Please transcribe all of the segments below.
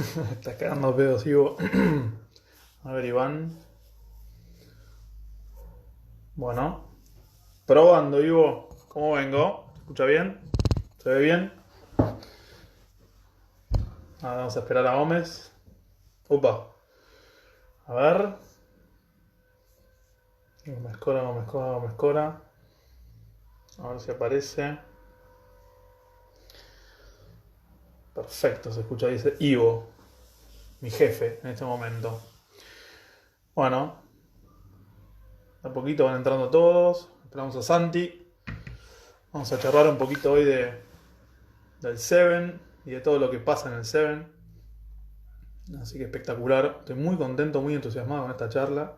Estás cagando pedos, Ivo. A ver, Iván. Bueno, probando, Ivo. ¿Cómo vengo? ¿Se escucha bien? ¿Se ve bien? Ahora vamos a esperar a Gómez. Upa. A ver. Gómez Cora, Gómez Cora, Gómez Cora. A ver si aparece. Perfecto, se escucha, dice Ivo, mi jefe en este momento. Bueno, de a poquito van entrando todos. Esperamos a Santi. Vamos a charlar un poquito hoy del Seven y de todo lo que pasa en el Seven. Así que espectacular. Estoy muy contento, muy entusiasmado con esta charla.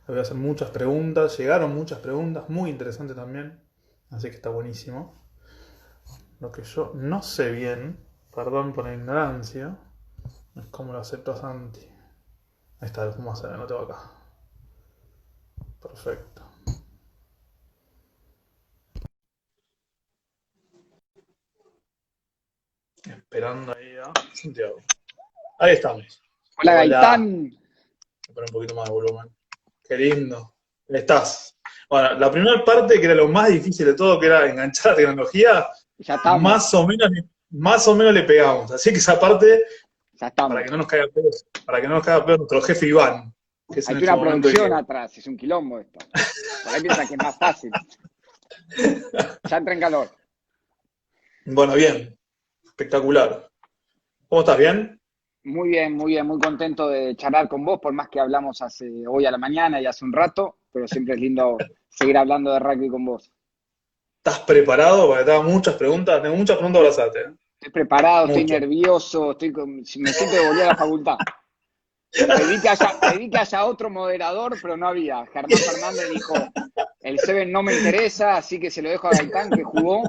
Le voy a hacer muchas preguntas. Llegaron muchas preguntas, muy interesantes también. Así que está buenísimo. Lo que yo no sé bien, perdón por la ignorancia, es cómo lo acepto a Santi. Ahí está, lo vamos a hacer, lo tengo acá. Perfecto. Esperando ahí a Santiago. Ahí estamos. Hola Hola. Gaitán, Voy a poner un poquito más de volumen. Qué lindo. ¿Estás? Bueno, la primera parte, que era lo más difícil de todo, que era enganchar la tecnología, ya estamos, más o menos le pegamos. Así que esa parte, ya para que estamos. no nos caiga pedo, para que no nos caiga pedo nuestro jefe Iván, que es Hay en que este una momento el producción que. atrás, es un quilombo esto. Por ahí piensan que es más fácil. Ya entra en calor. Bueno, bien, espectacular. ¿Cómo estás? ¿Bien? Muy bien, muy contento de charlar con vos, por más que hablamos hoy a la mañana y hace un rato, pero siempre es lindo seguir hablando de rugby con vos. ¿Estás preparado? Porque te hago muchas preguntas. Tengo muchas preguntas para hacerte. ¿Eh? Estoy preparado, estoy Muchas. nervioso, me siento que volví a la facultad. Pedí que haya otro moderador, pero no había. Germán Fernández dijo, el Seven no me interesa, así que se lo dejo a Gaitán, que jugó.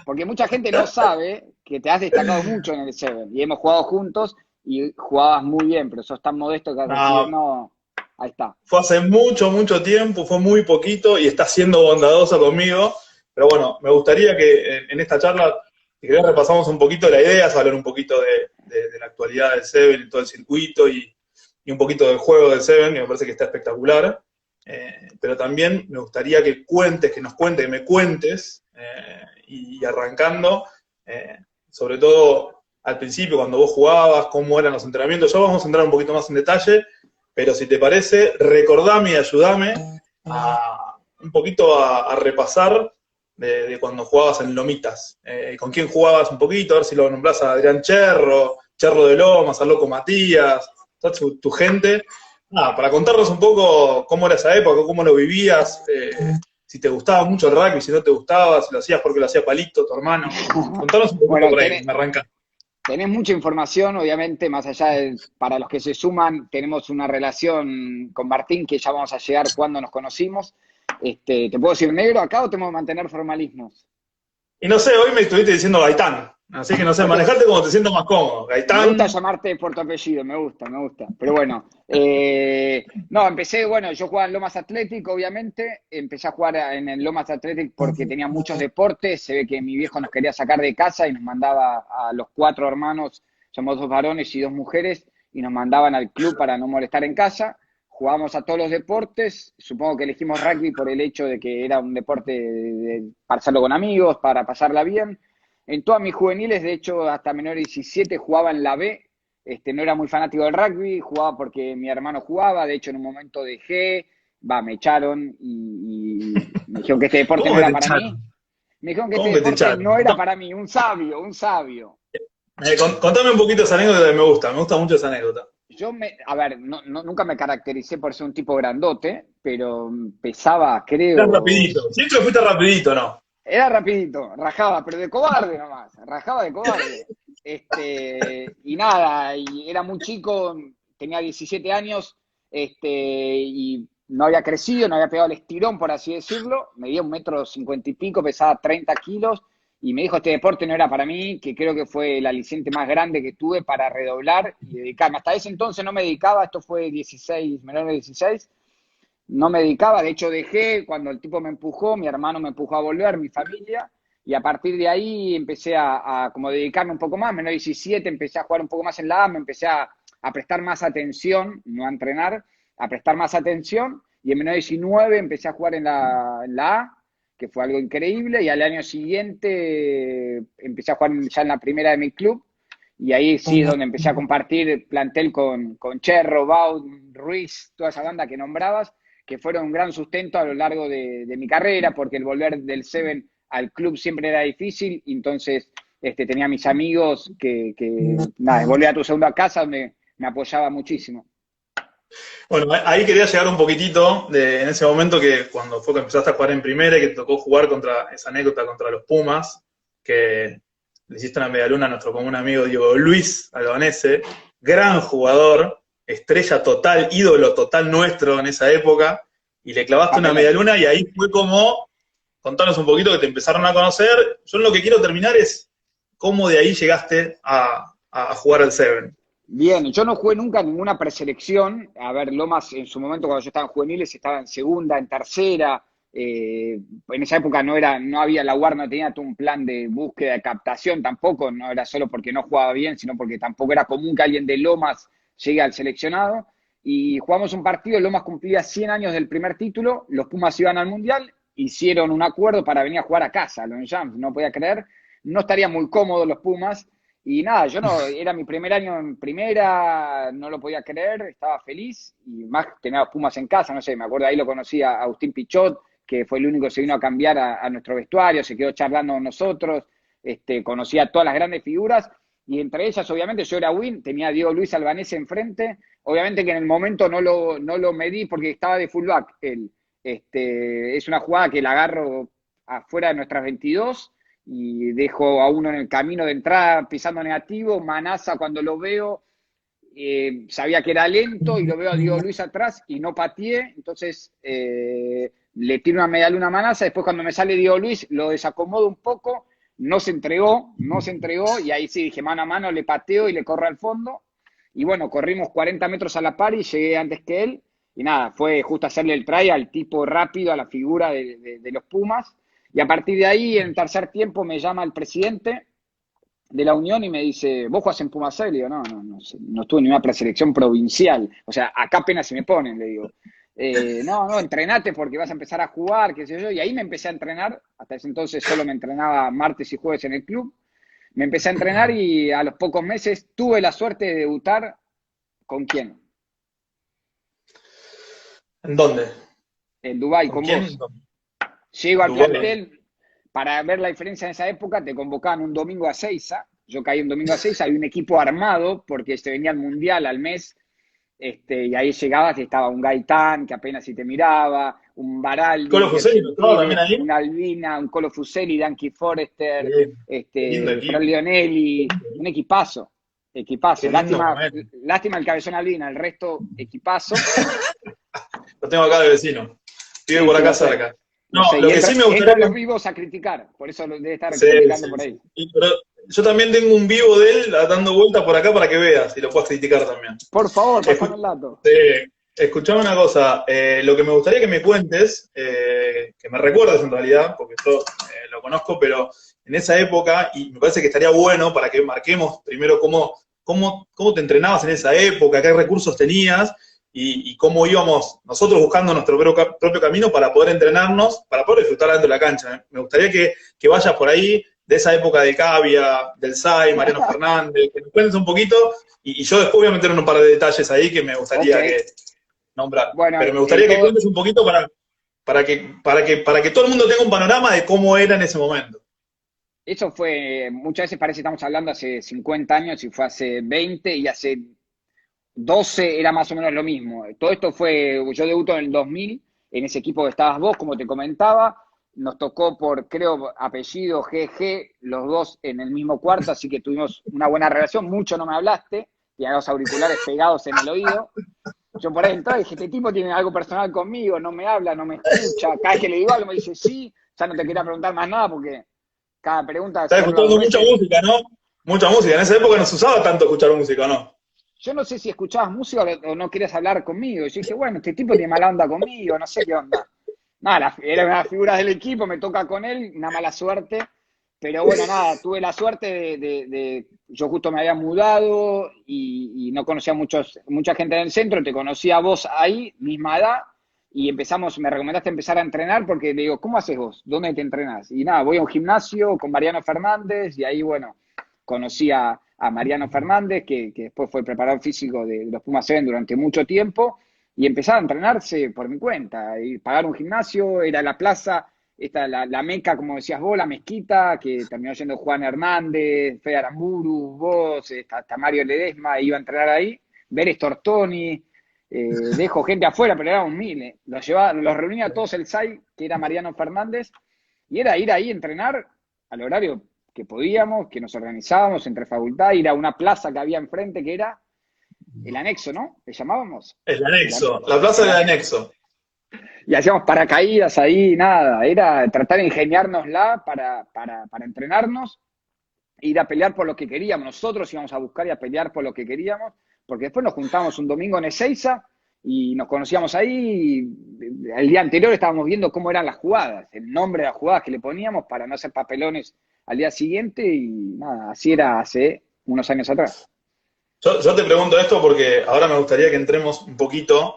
Porque mucha gente no sabe que te has destacado mucho en el Seven. Y hemos jugado juntos y jugabas muy bien, pero sos tan modesto que al decir, No, no, ahí está. fue hace mucho, mucho tiempo, fue muy poquito y está siendo bondadosa conmigo. Pero bueno, me gustaría que en esta charla, si querés, repasamos un poquito la idea, hablar un poquito de la actualidad del Seven y todo el circuito y un poquito del juego del Seven, que me parece que está espectacular. Pero también me gustaría que cuentes, que nos cuentes, que me cuentes, y arrancando, sobre todo al principio, cuando vos jugabas, cómo eran los entrenamientos. Ya vamos a entrar un poquito más en detalle, pero si te parece, recordame y ayúdame un poquito a repasar de cuando jugabas en Lomitas. ¿Con quién jugabas un poquito? A ver si lo nombrás a Adrián Cherro, Cherro de Lomas, al Loco Matías, toda tu gente. Nada, para contarnos un poco cómo era esa época, cómo lo vivías, si te gustaba mucho el rugby, si no te gustaba, si lo hacías porque lo hacía Palito, tu hermano. Contanos un poquito Bueno, por ahí, me arranca. tenés mucha información, obviamente, más allá para los que se suman, tenemos una relación con Martín que ya vamos a llegar cuando nos conocimos. ¿Te puedo decir negro acá o tengo que mantener formalismos? Y no sé, hoy me estuviste diciendo Gaitán, así que no sé, Hoy te, manejarte como te sientas más cómodo. Me gusta Gaitán, llamarte por tu apellido, me gusta, me gusta. Pero bueno, no, empecé, bueno, yo jugaba en Lomas Athletic, obviamente. Empecé a jugar en el Lomas Athletic porque tenía muchos deportes. Se ve que mi viejo nos quería sacar de casa y nos mandaba a los cuatro hermanos, somos dos varones y dos mujeres, y nos mandaban al club para no molestar en casa. Jugábamos a todos los deportes. Supongo que elegimos rugby por el hecho de que era un deporte para hacerlo con amigos, para pasarla bien. En todas mis juveniles, de hecho, hasta menor de 17 jugaba en la B. No era muy fanático del rugby, jugaba porque mi hermano jugaba. De hecho, en un momento dejé, me echaron y me dijeron que este deporte ¿cómo no que era te para mí. echaron? Me dijeron que este ¿Cómo que te deporte echaron? no era para mí. Un sabio, un sabio. Contame un poquito esa anécdota que me gusta mucho esa anécdota. A ver, nunca me caractericé por ser un tipo grandote, pero pesaba, Estás creo, rapidito, siempre fuiste rapidito, ¿no? era rapidito, rajaba, pero de cobarde nomás, rajaba de cobarde. Y nada, y era muy chico, tenía 17 años, y no había crecido, no había pegado el estirón, por así decirlo. Medía 1,50 y pico, pesaba 30 kilos, y me dijo, este deporte no era para mí, que creo que fue el aliciente más grande que tuve para redoblar y dedicarme. Hasta ese entonces no me dedicaba, esto fue 16, menor de 16, no me dedicaba, de hecho dejé cuando el tipo me empujó, mi hermano me empujó a volver, mi familia, y a partir de ahí empecé a como dedicarme un poco más, menor 17, empecé a jugar un poco más en la A, me empecé a prestar más atención, no a entrenar, a prestar más atención, y en menor 19 empecé a jugar en la A, que fue algo increíble, y al año siguiente empecé a jugar ya en la primera de mi club, y ahí sí es donde empecé a compartir plantel con Cherro, Baud, Ruiz, toda esa banda que nombrabas, que fueron un gran sustento a lo largo de mi carrera, porque el volver del Seven al club siempre era difícil, y entonces tenía mis amigos nada, volver a tu segunda casa donde me apoyaba muchísimo. Bueno, ahí quería llegar un poquitito en ese momento que cuando fue que empezaste a jugar en primera y que te tocó jugar contra esa anécdota contra los Pumas, que le hiciste una medialuna a nuestro común amigo Diego Luis Albanese, gran jugador, estrella total, ídolo total nuestro en esa época, y le clavaste una medialuna y ahí fue como, contanos un poquito que te empezaron a conocer. Yo lo que quiero terminar es cómo de ahí llegaste a jugar al Seven. Bien, yo no jugué nunca ninguna preselección. A ver, Lomas en su momento cuando yo estaba en juveniles estaba en segunda, en tercera. En esa época no había la UAR, no tenía todo un plan de búsqueda de captación tampoco, no era solo porque no jugaba bien, sino porque tampoco era común que alguien de Lomas llegue al seleccionado. Y jugamos un partido, Lomas cumplía 100 años del primer título, los Pumas iban al Mundial, hicieron un acuerdo para venir a jugar a casa, los Jams, no podía creer, no estarían muy cómodos los Pumas. Y nada, yo no, era mi primer año en primera, no lo podía creer, estaba feliz, y más tenía los Pumas en casa, no sé, me acuerdo ahí lo conocí a Agustín Pichot, que fue el único que se vino a cambiar a nuestro vestuario, se quedó charlando con nosotros, conocí a todas las grandes figuras, y entre ellas, obviamente, yo era Win, tenía a Diego Luis Albanese enfrente, obviamente que en el momento no lo medí porque estaba de fullback él. Es una jugada que la agarro afuera de nuestras 22, y dejo a uno en el camino de entrada pisando negativo. Manaza, cuando lo veo, sabía que era lento y lo veo a Diego Luis atrás y no pateé, entonces le tiro una medaluna a Manaza. Después cuando me sale Diego Luis lo desacomodo un poco, no se entregó y ahí sí dije mano a mano, le pateo y le corro al fondo, y bueno, corrimos 40 metros a la par y llegué antes que él, y nada, fue justo hacerle el try al tipo rápido, a la figura de los Pumas. Y a partir de ahí, en el tercer tiempo, me llama el presidente de la Unión y me dice, ¿vos jugás en Pumas? Le digo, no estuve en una preselección provincial. O sea, acá apenas se me ponen, le digo. No, entrenate porque vas a empezar a jugar, qué sé yo. Y ahí me empecé a entrenar. Hasta ese entonces solo me entrenaba martes y jueves en el club. Me empecé a entrenar y a los pocos meses tuve la suerte de debutar. ¿Con quién? ¿En dónde? En Dubái, ¿Con con quién? vos. Llego al Dubái. plantel, para ver la diferencia en esa época, te convocaban un domingo a Seiza. Yo caí un domingo a Seiza, había un equipo armado, porque se venía al Mundial al mes, y ahí llegabas y estaba un Gaitán, que apenas si te miraba, un Baraldi, Colo que Fuseli, ¿no estaba también Gentile, ahí? un Albina, un Colo Fuseli, Danky Forrester, Qué lindo Fran equipo. Leonelli, un equipazo. Qué lindo momento. Lástima el cabezón Albina, el resto equipazo. Lo tengo acá de vecino. Vive Sí, por sí, acá lo sé. cerca. No No, sé, lo y que sí me gustaría entran los que... vivos a criticar, por eso lo debe estar Sí, criticando sí, por ahí. sí. Pero yo también tengo un vivo de él dando vueltas por acá para que veas y lo puedas criticar también. Por favor, pasame Escu- el dato. Escuchame una cosa, lo que me gustaría que me cuentes, que me recuerdes en realidad, porque yo lo conozco, pero en esa época, y me parece que estaría bueno para que marquemos primero cómo te entrenabas en esa época, qué recursos tenías y cómo íbamos nosotros buscando nuestro propio camino para poder entrenarnos, para poder disfrutar dentro de la cancha. Me gustaría que vayas por ahí de esa época de Cavia, del SAI, Mariano Fernández, que nos cuentes un poquito, y yo después voy a meter un par de detalles ahí que me Ok. gustaría que nombrar. Bueno, Pero me gustaría que cuentes un poquito para que todo el mundo tenga un panorama de cómo era en ese momento. eso fue, muchas veces parece que estamos hablando hace 50 años y fue hace 20 y hace 12 era más o menos lo mismo. Todo esto fue, yo debuto en el 2000, en ese equipo que estabas vos, como te comentaba. Nos tocó por, creo, apellido GG, los dos en el mismo cuarto, así que tuvimos una buena relación. Mucho no me hablaste, tenía los auriculares pegados en el oído. Yo por ahí entraba y dije, este tipo tiene algo personal conmigo, no me habla, no me escucha. Cada vez que le digo algo me dice sí, ya no te quería preguntar más nada porque cada pregunta Estás hacerlo dos escuchando mucha veces. música, ¿no? Mucha música. En esa época no se usaba tanto escuchar música, ¿no? Yo no sé si escuchabas música o no querías hablar conmigo. Y yo dije, bueno, este tipo tiene mala onda conmigo, no sé qué onda. Nada, era una figura del equipo, me toca con él, una mala suerte. Pero bueno, nada, tuve la suerte yo justo me había mudado y no conocía mucha gente en el centro, te conocí a vos ahí, misma edad, y me recomendaste empezar a entrenar porque le digo, ¿cómo haces vos? ¿Dónde te entrenás? Y nada, voy a un gimnasio con Mariano Fernández y ahí, bueno, conocí a Mariano Fernández, que después fue el preparador físico de los Pumas 7 durante mucho tiempo, y empezaba a entrenarse por mi cuenta, y pagar un gimnasio, era la plaza, la meca, como decías vos, la mezquita, que terminó yendo Juan Hernández, Fede Aramburu, vos, hasta Mario Ledesma, iba a entrenar ahí, Beres Tortoni, dejo gente afuera, pero éramos miles. Los reunía a todos el SAI, que era Mariano Fernández, y era ir ahí a entrenar al horario que podíamos, que nos organizábamos entre facultad, ir a una plaza que había enfrente, que era el anexo, ¿no? ¿Le llamábamos? El anexo, la plaza del anexo. Y hacíamos paracaídas ahí, nada, era tratar de ingeniárnosla para entrenarnos, ir a pelear por lo que queríamos. Nosotros íbamos a buscar y a pelear por lo que queríamos, porque después nos juntamos un domingo en Ezeiza y nos conocíamos ahí. Y el día anterior estábamos viendo cómo eran las jugadas, el nombre de las jugadas que le poníamos para no hacer papelones al día siguiente y nada, así era hace unos años atrás. Yo te pregunto esto porque ahora me gustaría que entremos un poquito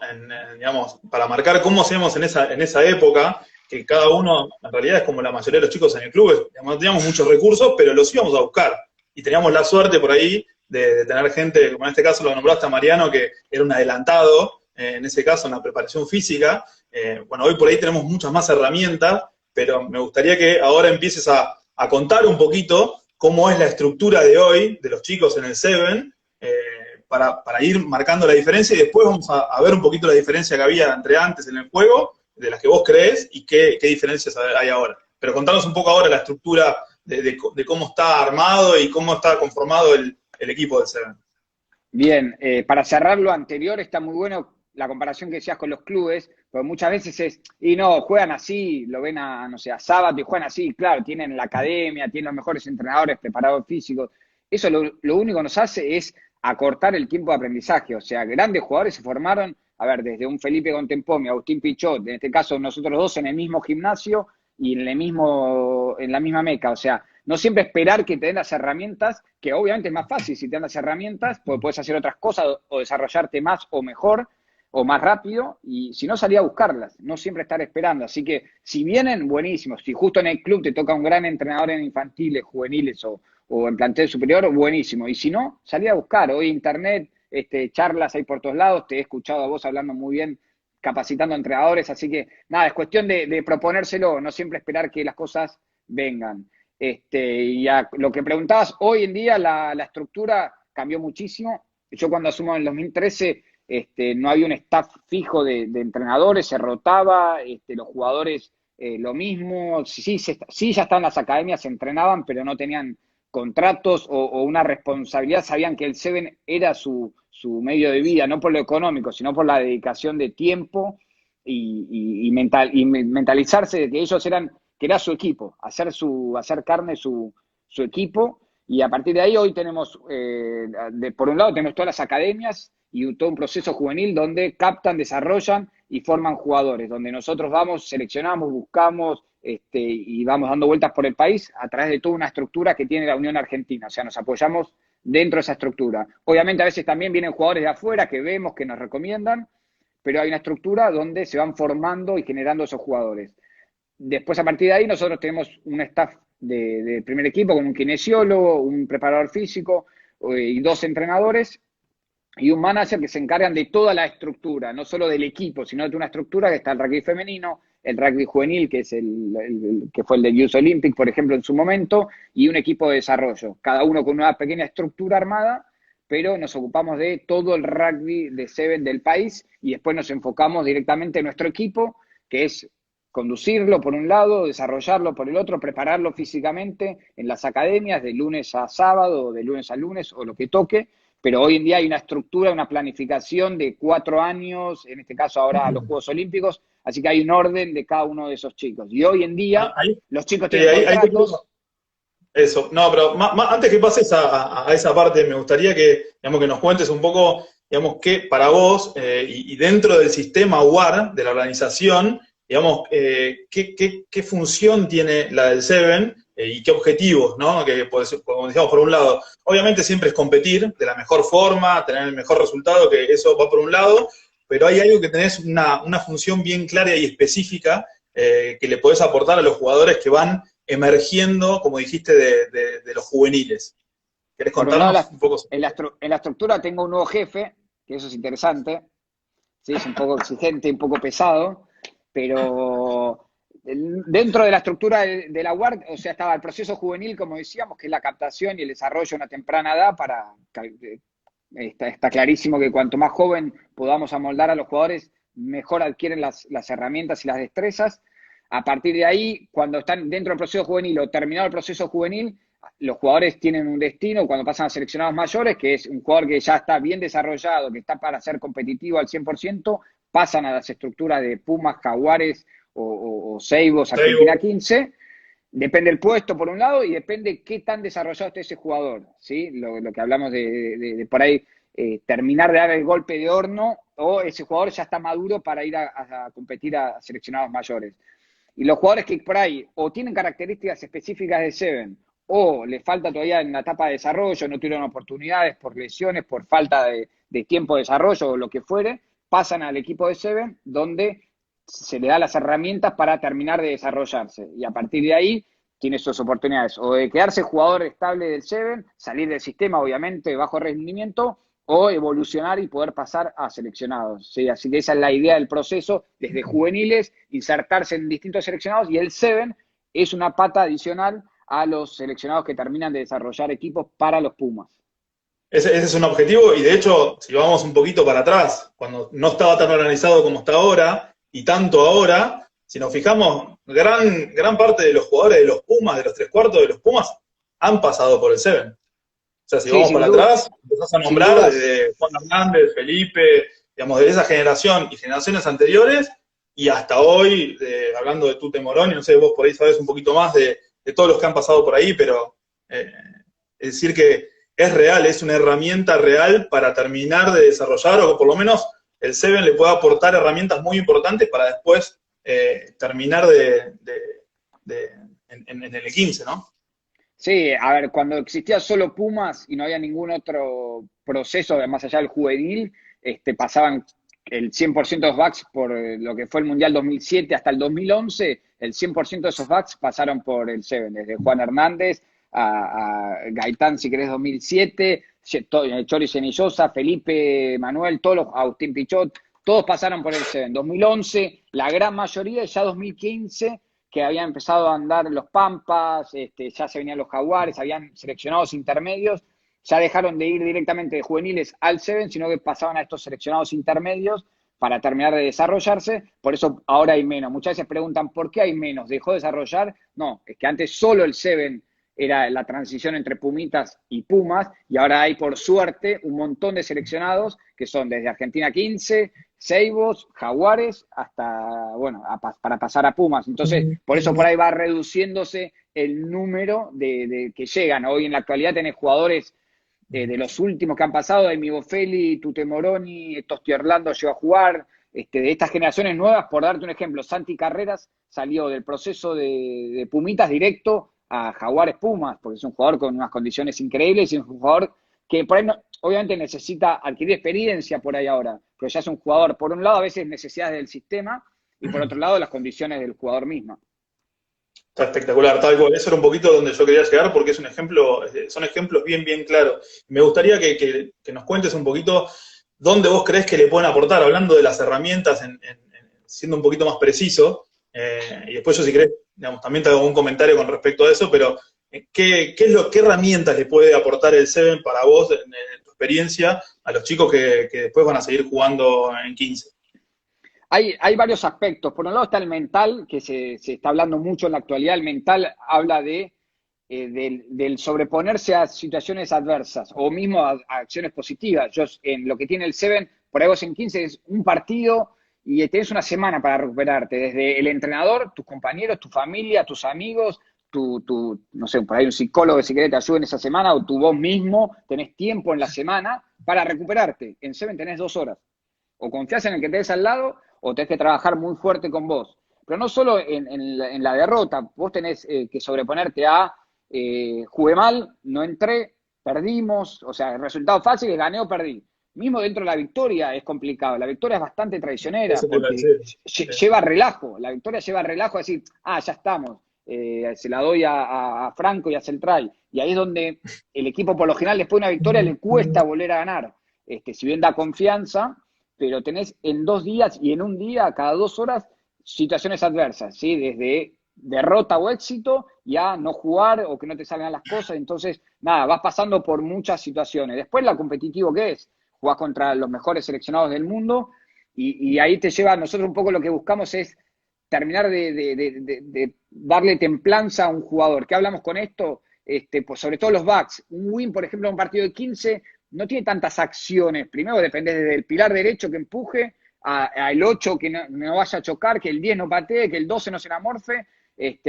digamos, para marcar cómo hacemos en esa época, que cada uno, en realidad es como la mayoría de los chicos en el club, digamos, no teníamos muchos recursos, pero los íbamos a buscar. Y teníamos la suerte por ahí de tener gente, como en este caso lo nombraste a Mariano, que era un adelantado, en ese caso en la preparación física. Bueno, hoy por ahí tenemos muchas más herramientas, pero me gustaría que ahora empieces a contar un poquito cómo es la estructura de hoy de los chicos en el Seven, para ir marcando la diferencia y después vamos a ver un poquito la diferencia que había entre antes en el juego, de las que vos creés y qué diferencias hay ahora. Pero contanos un poco ahora la estructura de cómo está armado y cómo está conformado el equipo del Seven. Bien, para cerrar lo anterior, está muy bueno la comparación que decías con los clubes, porque muchas veces no, juegan así, lo ven no sé, a sábado y juegan así, claro, tienen la academia, tienen los mejores entrenadores, preparadores físicos. Eso lo único que nos hace es acortar el tiempo de aprendizaje. O sea, grandes jugadores se formaron, a ver, desde un Felipe Contempomi, Agustín Pichot, en este caso nosotros dos en el mismo gimnasio y en la misma meca. O sea, no siempre esperar que te den las herramientas, que obviamente es más fácil si te dan las herramientas, porque puedes hacer otras cosas o desarrollarte más o mejor o más rápido, y si no, salir a buscarlas, no siempre estar esperando. Así que si vienen, buenísimos. Si justo en el club te toca un gran entrenador en infantiles, juveniles o en plantel superior, buenísimo. Y si no, salí a buscar. Hoy internet, charlas hay por todos lados, te he escuchado a vos hablando muy bien, capacitando a entrenadores, así que nada, es cuestión de proponérselo, no siempre esperar que las cosas vengan. Y a lo que preguntabas, hoy en día la estructura cambió muchísimo. Yo cuando asumo en el 2013, no había un staff fijo de entrenadores, se rotaba, los jugadores lo mismo, sí, ya estaban las academias, se entrenaban, pero no tenían contratos o una responsabilidad, sabían que el Seven era su medio de vida, no por lo económico, sino por la dedicación de tiempo y mentalizarse de que ellos que era su equipo, hacer carne su equipo, y a partir de ahí hoy tenemos, por un lado tenemos todas las academias y todo un proceso juvenil donde captan, desarrollan y forman jugadores, donde nosotros vamos, seleccionamos, buscamos, y vamos dando vueltas por el país a través de toda una estructura que tiene la Unión Argentina. O sea, nos apoyamos dentro de esa estructura. Obviamente a veces también vienen jugadores de afuera que vemos, que nos recomiendan, pero hay una estructura donde se van formando y generando esos jugadores. Después, a partir de ahí, nosotros tenemos un staff de primer equipo con un kinesiólogo, un preparador físico y 2 entrenadores y un manager que se encargan de toda la estructura, no solo del equipo, sino de una estructura que está el rugby femenino, el rugby juvenil, que es que fue el de Youth Olympic, por ejemplo, en su momento, y un equipo de desarrollo, cada uno con una pequeña estructura armada, pero nos ocupamos de todo el rugby de Seven del país y después nos enfocamos directamente en nuestro equipo, que es conducirlo por un lado, desarrollarlo por el otro, prepararlo físicamente en las academias de lunes a sábado, o de lunes a lunes, o lo que toque, pero hoy en día hay una estructura, una planificación de 4 años, en este caso ahora a los Juegos Olímpicos, así que hay un orden de cada uno de esos chicos. Y hoy en día los chicos tienen contratos. Eso, no, pero antes que pases a esa parte, me gustaría que, digamos, que nos cuentes un poco, digamos, qué para vos, y dentro del sistema UAR, de la organización, digamos, qué función tiene la del Seven, y qué objetivos, ¿no? Que, pues, como decíamos, por un lado, obviamente siempre es competir de la mejor forma, tener el mejor resultado, que eso va por un lado, pero hay algo que tenés una función bien clara y específica que le podés aportar a los jugadores que van emergiendo, como dijiste, de los juveniles. ¿Querés Por un lado, contarnos un poco? en la estructura tengo un nuevo jefe, que eso es interesante, ¿sí? Es un poco exigente, un poco pesado, pero dentro de la estructura de la UART, o sea, estaba el proceso juvenil, como decíamos, que es la captación y el desarrollo a una temprana edad está clarísimo que cuanto más joven podamos amoldar a los jugadores, mejor adquieren las herramientas y las destrezas. A partir de ahí, cuando están dentro del proceso juvenil o terminado el proceso juvenil, los jugadores tienen un destino cuando pasan a seleccionados mayores, que es un jugador que ya está bien desarrollado, que está para ser competitivo al 100%, pasan a las estructuras de Pumas, Jaguares o Seibos, Argentina 15. Depende del puesto, por un lado, y depende qué tan desarrollado esté ese jugador, ¿sí? Lo que hablamos de por ahí, terminar de dar el golpe de horno, o ese jugador ya está maduro para ir a competir a seleccionados mayores. Y los jugadores que por ahí o tienen características específicas de Seven, o les falta todavía en la etapa de desarrollo, no tuvieron oportunidades por lesiones, por falta de tiempo de desarrollo o lo que fuere, pasan al equipo de Seven, donde se le da las herramientas para terminar de desarrollarse. Y a partir de ahí tiene sus oportunidades o de quedarse jugador estable del Seven, salir del sistema, obviamente, de bajo rendimiento, o evolucionar y poder pasar a seleccionados. ¿Sí? Así que esa es la idea del proceso, desde juveniles, insertarse en distintos seleccionados, y el Seven es una pata adicional a los seleccionados que terminan de desarrollar equipos para los Pumas. Ese es un objetivo y de hecho, si vamos un poquito para atrás, cuando no estaba tan organizado como está ahora y tanto ahora, si nos fijamos, gran parte de los jugadores de los Pumas, de los tres cuartos de los Pumas, han pasado por el Seven. O sea, si Sí, vamos para atrás, empezás a sin nombrar dudas. desde Juan Hernández, Felipe, digamos, de esa generación y generaciones anteriores, y hasta hoy, hablando de Tute Moroni, no sé, vos por ahí sabés un poquito más de todos los que han pasado por ahí, pero es decir que es real, es una herramienta real para terminar de desarrollar, o por lo menos el Seven le puede aportar herramientas muy importantes para después terminar en el 15, ¿no? Sí, a ver, cuando existía solo Pumas y no había ningún otro proceso más allá del juvenil, pasaban el 100% de los backs por lo que fue el Mundial 2007 hasta el 2011, el 100% de esos backs pasaron por el Seven, desde Juan Hernández a Gaitán, si querés, 2007, Chori Cenillosa, Felipe Manuel, todos los, Agustín Pichot, todos pasaron por el Seven. 2011, la gran mayoría, ya 2015 que habían empezado a andar los Pampas, ya se venían los Jaguares, habían seleccionados intermedios, ya dejaron de ir directamente de juveniles al Seven, sino que pasaban a estos seleccionados intermedios para terminar de desarrollarse, por eso ahora hay menos. Muchas veces preguntan, ¿por qué hay menos? ¿Dejó de desarrollar? No, es que antes solo el Seven era la transición entre Pumitas y Pumas, y ahora hay, por suerte, un montón de seleccionados que son desde Argentina 15, Seibos, Jaguares, hasta, bueno, para pasar a Pumas. Entonces, por eso por ahí va reduciéndose el número de que llegan. Hoy en la actualidad tenés jugadores de los últimos que han pasado, Emi Bofelli, Tute Moroni, Tosti Orlando llegó a jugar, de estas generaciones nuevas, por darte un ejemplo, Santi Carreras salió del proceso de Pumitas directo a Jaguares Pumas, porque es un jugador con unas condiciones increíbles y es un jugador que por ahí obviamente necesita adquirir experiencia por ahí ahora, pero ya es un jugador, por un lado a veces necesidades del sistema y por otro lado las condiciones del jugador mismo. Está espectacular, tal cual. Eso era un poquito donde yo quería llegar porque es un ejemplo, son ejemplos bien claros. Me gustaría que nos cuentes un poquito dónde vos crees que le pueden aportar, hablando de las herramientas, siendo un poquito más preciso, y después yo si querés, digamos, también te hago un comentario con respecto a eso, pero ¿qué herramientas le puede aportar el Seven para vos, en tu experiencia, a los chicos que después van a seguir jugando en 15? Hay varios aspectos. Por un lado está el mental, que se está hablando mucho en la actualidad. El mental habla del sobreponerse a situaciones adversas o mismo a acciones positivas. En lo que tiene el Seven, por ahí vos en 15 es un partido y tenés una semana para recuperarte. Desde el entrenador, tus compañeros, tu familia, tus amigos, no sé, por ahí un psicólogo si querés te ayude en esa semana o tú vos mismo tenés tiempo en la semana para recuperarte. En Seven tenés 2 horas. O confías en el que tenés al lado o tenés que trabajar muy fuerte con vos. pero no solo en la derrota, vos tenés que sobreponerte a jugué mal, no entré, perdimos, o sea, el resultado fácil es gané o perdí. Mismo dentro de la victoria es complicado. La victoria es bastante traicionera Eso te iba a porque decir. Sí. lleva relajo. La victoria lleva relajo a decir, ya estamos. Se la doy a Franco y a Celtray. Y ahí es donde el equipo, por lo general, después de una victoria le cuesta volver a ganar. Si bien da confianza, pero tenés en 2 días y en un día, cada 2 horas, situaciones adversas, ¿sí? Desde derrota o éxito ya no jugar o que no te salgan las cosas. Entonces, nada, vas pasando por muchas situaciones. Después, la competitivo que es, jugás contra los mejores seleccionados del mundo y ahí te lleva, nosotros un poco lo que buscamos es terminar de darle templanza a un jugador. ¿Qué hablamos con esto? Pues sobre todo los backs. Un win, por ejemplo, en un partido de 15 no tiene tantas acciones. Primero depende del pilar derecho que empuje, a el 8 que no vaya a chocar, que el 10 no patee, que el 12 no se enamorfe,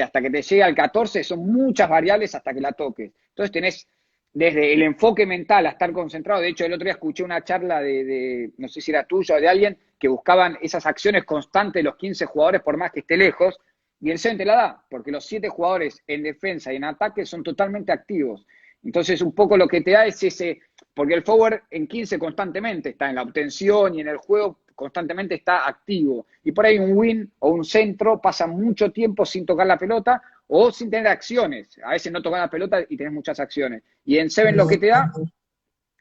hasta que te llegue al 14, son muchas variables hasta que la toques. Entonces tenés desde el enfoque mental a estar concentrado. De hecho, el otro día escuché una charla no sé si era tuya o de alguien, que buscaban esas acciones constantes de los 15 jugadores por más que esté lejos, y el Seven te la da, porque los 7 jugadores en defensa y en ataque son totalmente activos. Entonces, un poco lo que te da es ese, porque el forward en 15 constantemente está en la obtención y en el juego constantemente está activo. Y por ahí un win o un centro pasa mucho tiempo sin tocar la pelota o sin tener acciones. A veces no tocan la pelota y tenés muchas acciones. Y en Seven lo que te da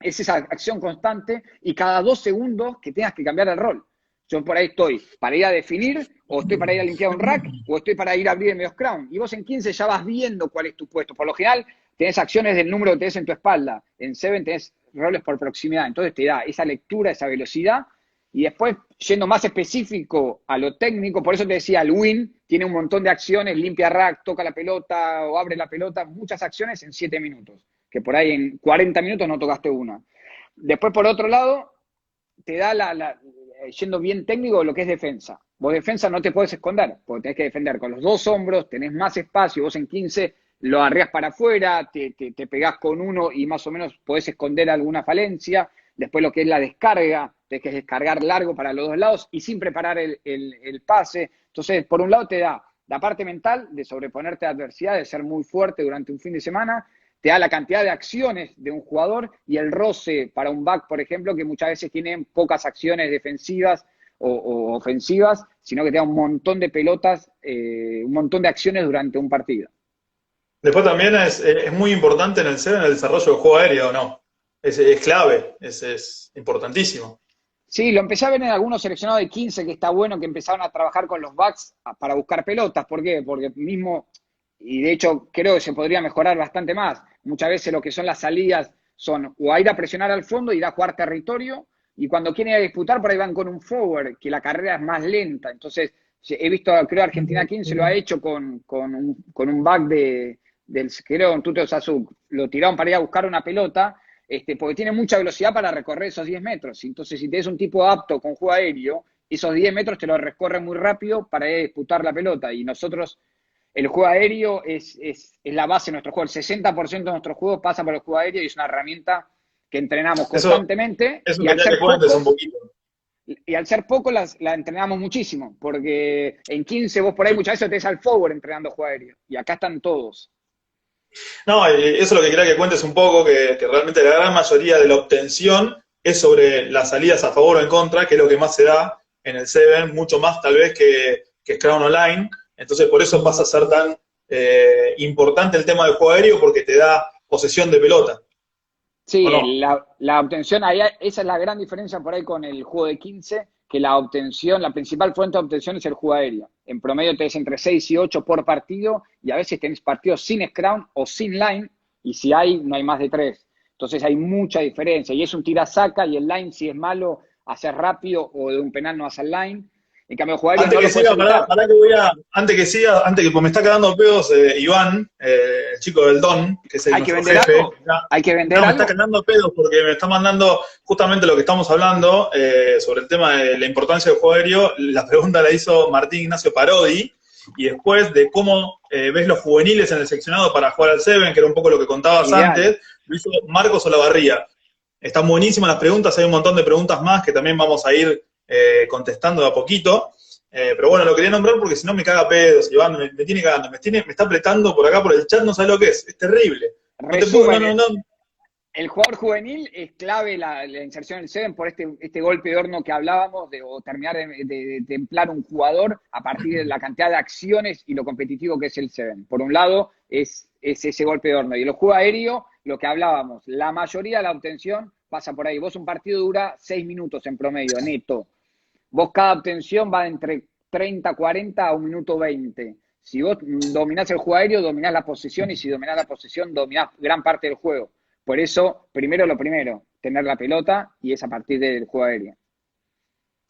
es esa acción constante y cada 2 segundos que tengas que cambiar el rol. Yo por ahí estoy para ir a definir, o estoy para ir a limpiar un rack, o estoy para ir a abrir el medio scrum. Y vos en 15 ya vas viendo cuál es tu puesto. Por lo general, tenés acciones del número que tenés en tu espalda. En Seven tenés roles por proximidad. Entonces te da esa lectura, esa velocidad. Y después, yendo más específico a lo técnico, por eso te decía, el win tiene un montón de acciones, limpia rack, toca la pelota o abre la pelota, muchas acciones en 7 minutos, que por ahí en 40 minutos no tocaste una. Después, por otro lado, te da yendo bien técnico, lo que es defensa. Vos defensa no te podés esconder, porque tenés que defender con los 2 hombros, tenés más espacio, vos en 15 lo arrias para afuera, te pegás con uno y más o menos podés esconder alguna falencia. Después lo que es la descarga, tenés que descargar largo para los dos lados y sin preparar el pase. Entonces, por un lado te da la parte mental de sobreponerte a adversidad, de ser muy fuerte durante un fin de semana, te da la cantidad de acciones de un jugador y el roce para un back, por ejemplo, que muchas veces tienen pocas acciones defensivas o ofensivas, sino que te da un montón de pelotas, un montón de acciones durante un partido. Después también es muy importante en el CER, en el desarrollo del juego aéreo, ¿no? Es clave, es importantísimo. Sí, lo empecé a ver en algunos seleccionados de 15 que está bueno que empezaron a trabajar con los backs para buscar pelotas. ¿Por qué? Porque mismo, y de hecho creo que se podría mejorar bastante más. Muchas veces lo que son las salidas son o a ir a presionar al fondo, ir a jugar territorio, y cuando quieren ir a disputar por ahí van con un forward, que la carrera es más lenta. Entonces, he visto, creo Argentina 15 lo ha hecho con un back creo, en Tuto Sasuk. Lo tiraron para ir a buscar una pelota, porque tiene mucha velocidad para recorrer esos 10 metros. Entonces, si tenés un tipo apto con juego aéreo, esos 10 metros te lo recorre muy rápido para ir a disputar la pelota. Y nosotros, el juego aéreo es la base de nuestro juego. El 60% de nuestro juego pasa por el juego aéreo y es una herramienta que entrenamos constantemente. Eso quería que cuentes un poquito. Y al ser poco la entrenamos muchísimo, porque en 15 vos por ahí muchas veces tenés al forward entrenando juego aéreo. Y acá están todos. No, eso es lo que quería que cuentes un poco, que realmente la gran mayoría de la obtención es sobre las salidas a favor o en contra, que es lo que más se da en el Seven, mucho más tal vez que Scrum Online. Entonces por eso pasa a ser tan importante el tema del juego aéreo, porque te da posesión de pelota. Sí, no? la obtención, esa es la gran diferencia por ahí con el juego de 15, que la obtención, la principal fuente de obtención es el juego aéreo. En promedio tenés entre 6 y 8 por partido, y a veces tenés partidos sin scrum o sin line, y si hay, no hay más de 3. Entonces hay mucha diferencia, y es un tira-saca, y el line, si es malo, hacer rápido, o de un penal no hacer line. En cambio, el juego aéreo antes que siga, pues me está cagando pedos Iván, el chico del Don, que es el jefe. ¿Hay que vender algo? Me está cagando pedos porque me está mandando justamente lo que estamos hablando sobre el tema de la importancia del juego aéreo. La pregunta la hizo Martín Ignacio Parodi, y después de cómo ves los juveniles en el seccionado para jugar al Seven, que era un poco lo que contabas antes, lo hizo Marcos Olavarría. Están buenísimas las preguntas, hay un montón de preguntas más que también vamos a ir contestando de a poquito. Pero bueno, lo quería nombrar porque si no me caga pedos, Iván, me tiene cagando, me está apretando por acá por el chat, no sabe lo que es terrible. No te puedo, no, Resumen, no, no. el jugador juvenil es clave la inserción en el Seven por este golpe de horno que hablábamos, o terminar de templar un jugador a partir de la cantidad de acciones y lo competitivo que es el Seven. Por un lado, es ese golpe de horno. Y el juego aéreo, lo que hablábamos, la mayoría de la obtención pasa por ahí. Vos un partido dura 6 minutos en promedio, neto. Vos cada obtención va entre 30, 40 a 1 minuto 20. Si vos dominás el juego aéreo, dominás la posesión, y si dominás la posesión, dominás gran parte del juego. Por eso, primero lo primero, tener la pelota, y es a partir del juego aéreo.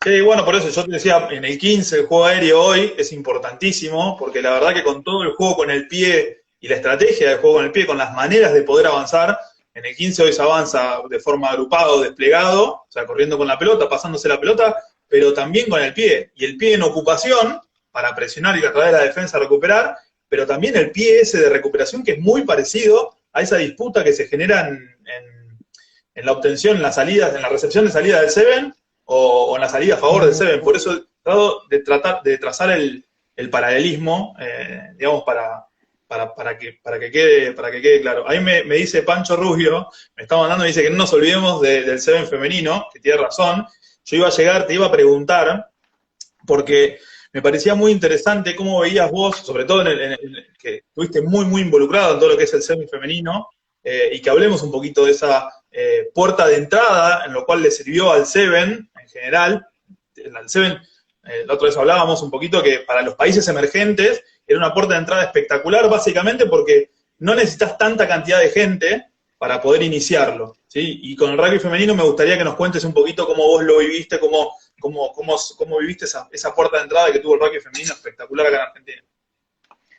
Sí, bueno, por eso yo te decía, en el 15 el juego aéreo hoy es importantísimo, porque la verdad que con todo el juego con el pie y la estrategia del juego con el pie, con las maneras de poder avanzar, en el 15 hoy se avanza de forma agrupado, desplegado, o sea, corriendo con la pelota, pasándose la pelota, pero también con el pie. Y el pie en ocupación, para presionar y a través de la defensa recuperar, pero también el pie ese de recuperación que es muy parecido a esa disputa que se genera en la obtención, en las salidas, en la recepción de salida del Seven, o en la salida a favor del Seven. Por eso he tratado de tratar de trazar el paralelismo, digamos, para que quede claro. Ahí me dice Pancho Rubio, me está mandando, me dice que no nos olvidemos del Seven femenino, que tiene razón. Yo iba a llegar, te iba a preguntar, porque me parecía muy interesante cómo veías vos, sobre todo que estuviste muy, muy involucrado en todo lo que es el Seven femenino, y que hablemos un poquito de esa puerta de entrada, en lo cual le sirvió al Seven en general. Al Seven, la otra vez hablábamos un poquito que para los países emergentes era una puerta de entrada espectacular, básicamente porque no necesitas tanta cantidad de gente para poder iniciarlo, ¿sí? Y con el rugby femenino me gustaría que nos cuentes un poquito cómo vos lo viviste, cómo viviste esa puerta de entrada que tuvo el rugby femenino espectacular acá en Argentina.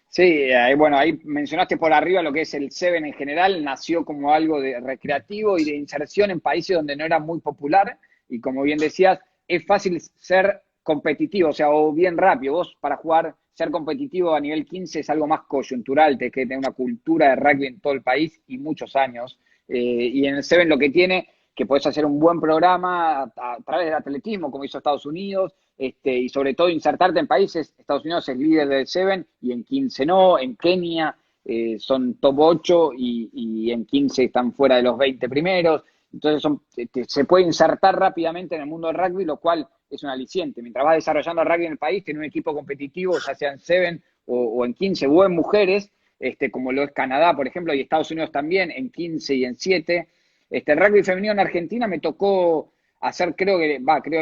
Sí, bueno, ahí mencionaste por arriba lo que es el Seven en general. Nació como algo de recreativo y de inserción en países donde no era muy popular, y como bien decías, es fácil ser competitivo, o sea, o bien rápido. Vos para jugar, ser competitivo a nivel 15 es algo más coyuntural, tenés que tener una cultura de rugby en todo el país y muchos años. Y en el Seven lo que tiene, que podés hacer un buen programa a través del atletismo, como hizo Estados Unidos, y sobre todo insertarte en países. Estados Unidos es líder del Seven y en 15 no. En Kenia son top 8 y en 15 están fuera de los 20 primeros. Entonces se puede insertar rápidamente en el mundo del rugby, lo cual es un aliciente. Mientras vas desarrollando el rugby en el país, tener un equipo competitivo, ya sea en Seven o en 15 o en mujeres, como lo es Canadá, por ejemplo, y Estados Unidos también, en 15 y en 7. El rugby femenino en Argentina me tocó hacer, creo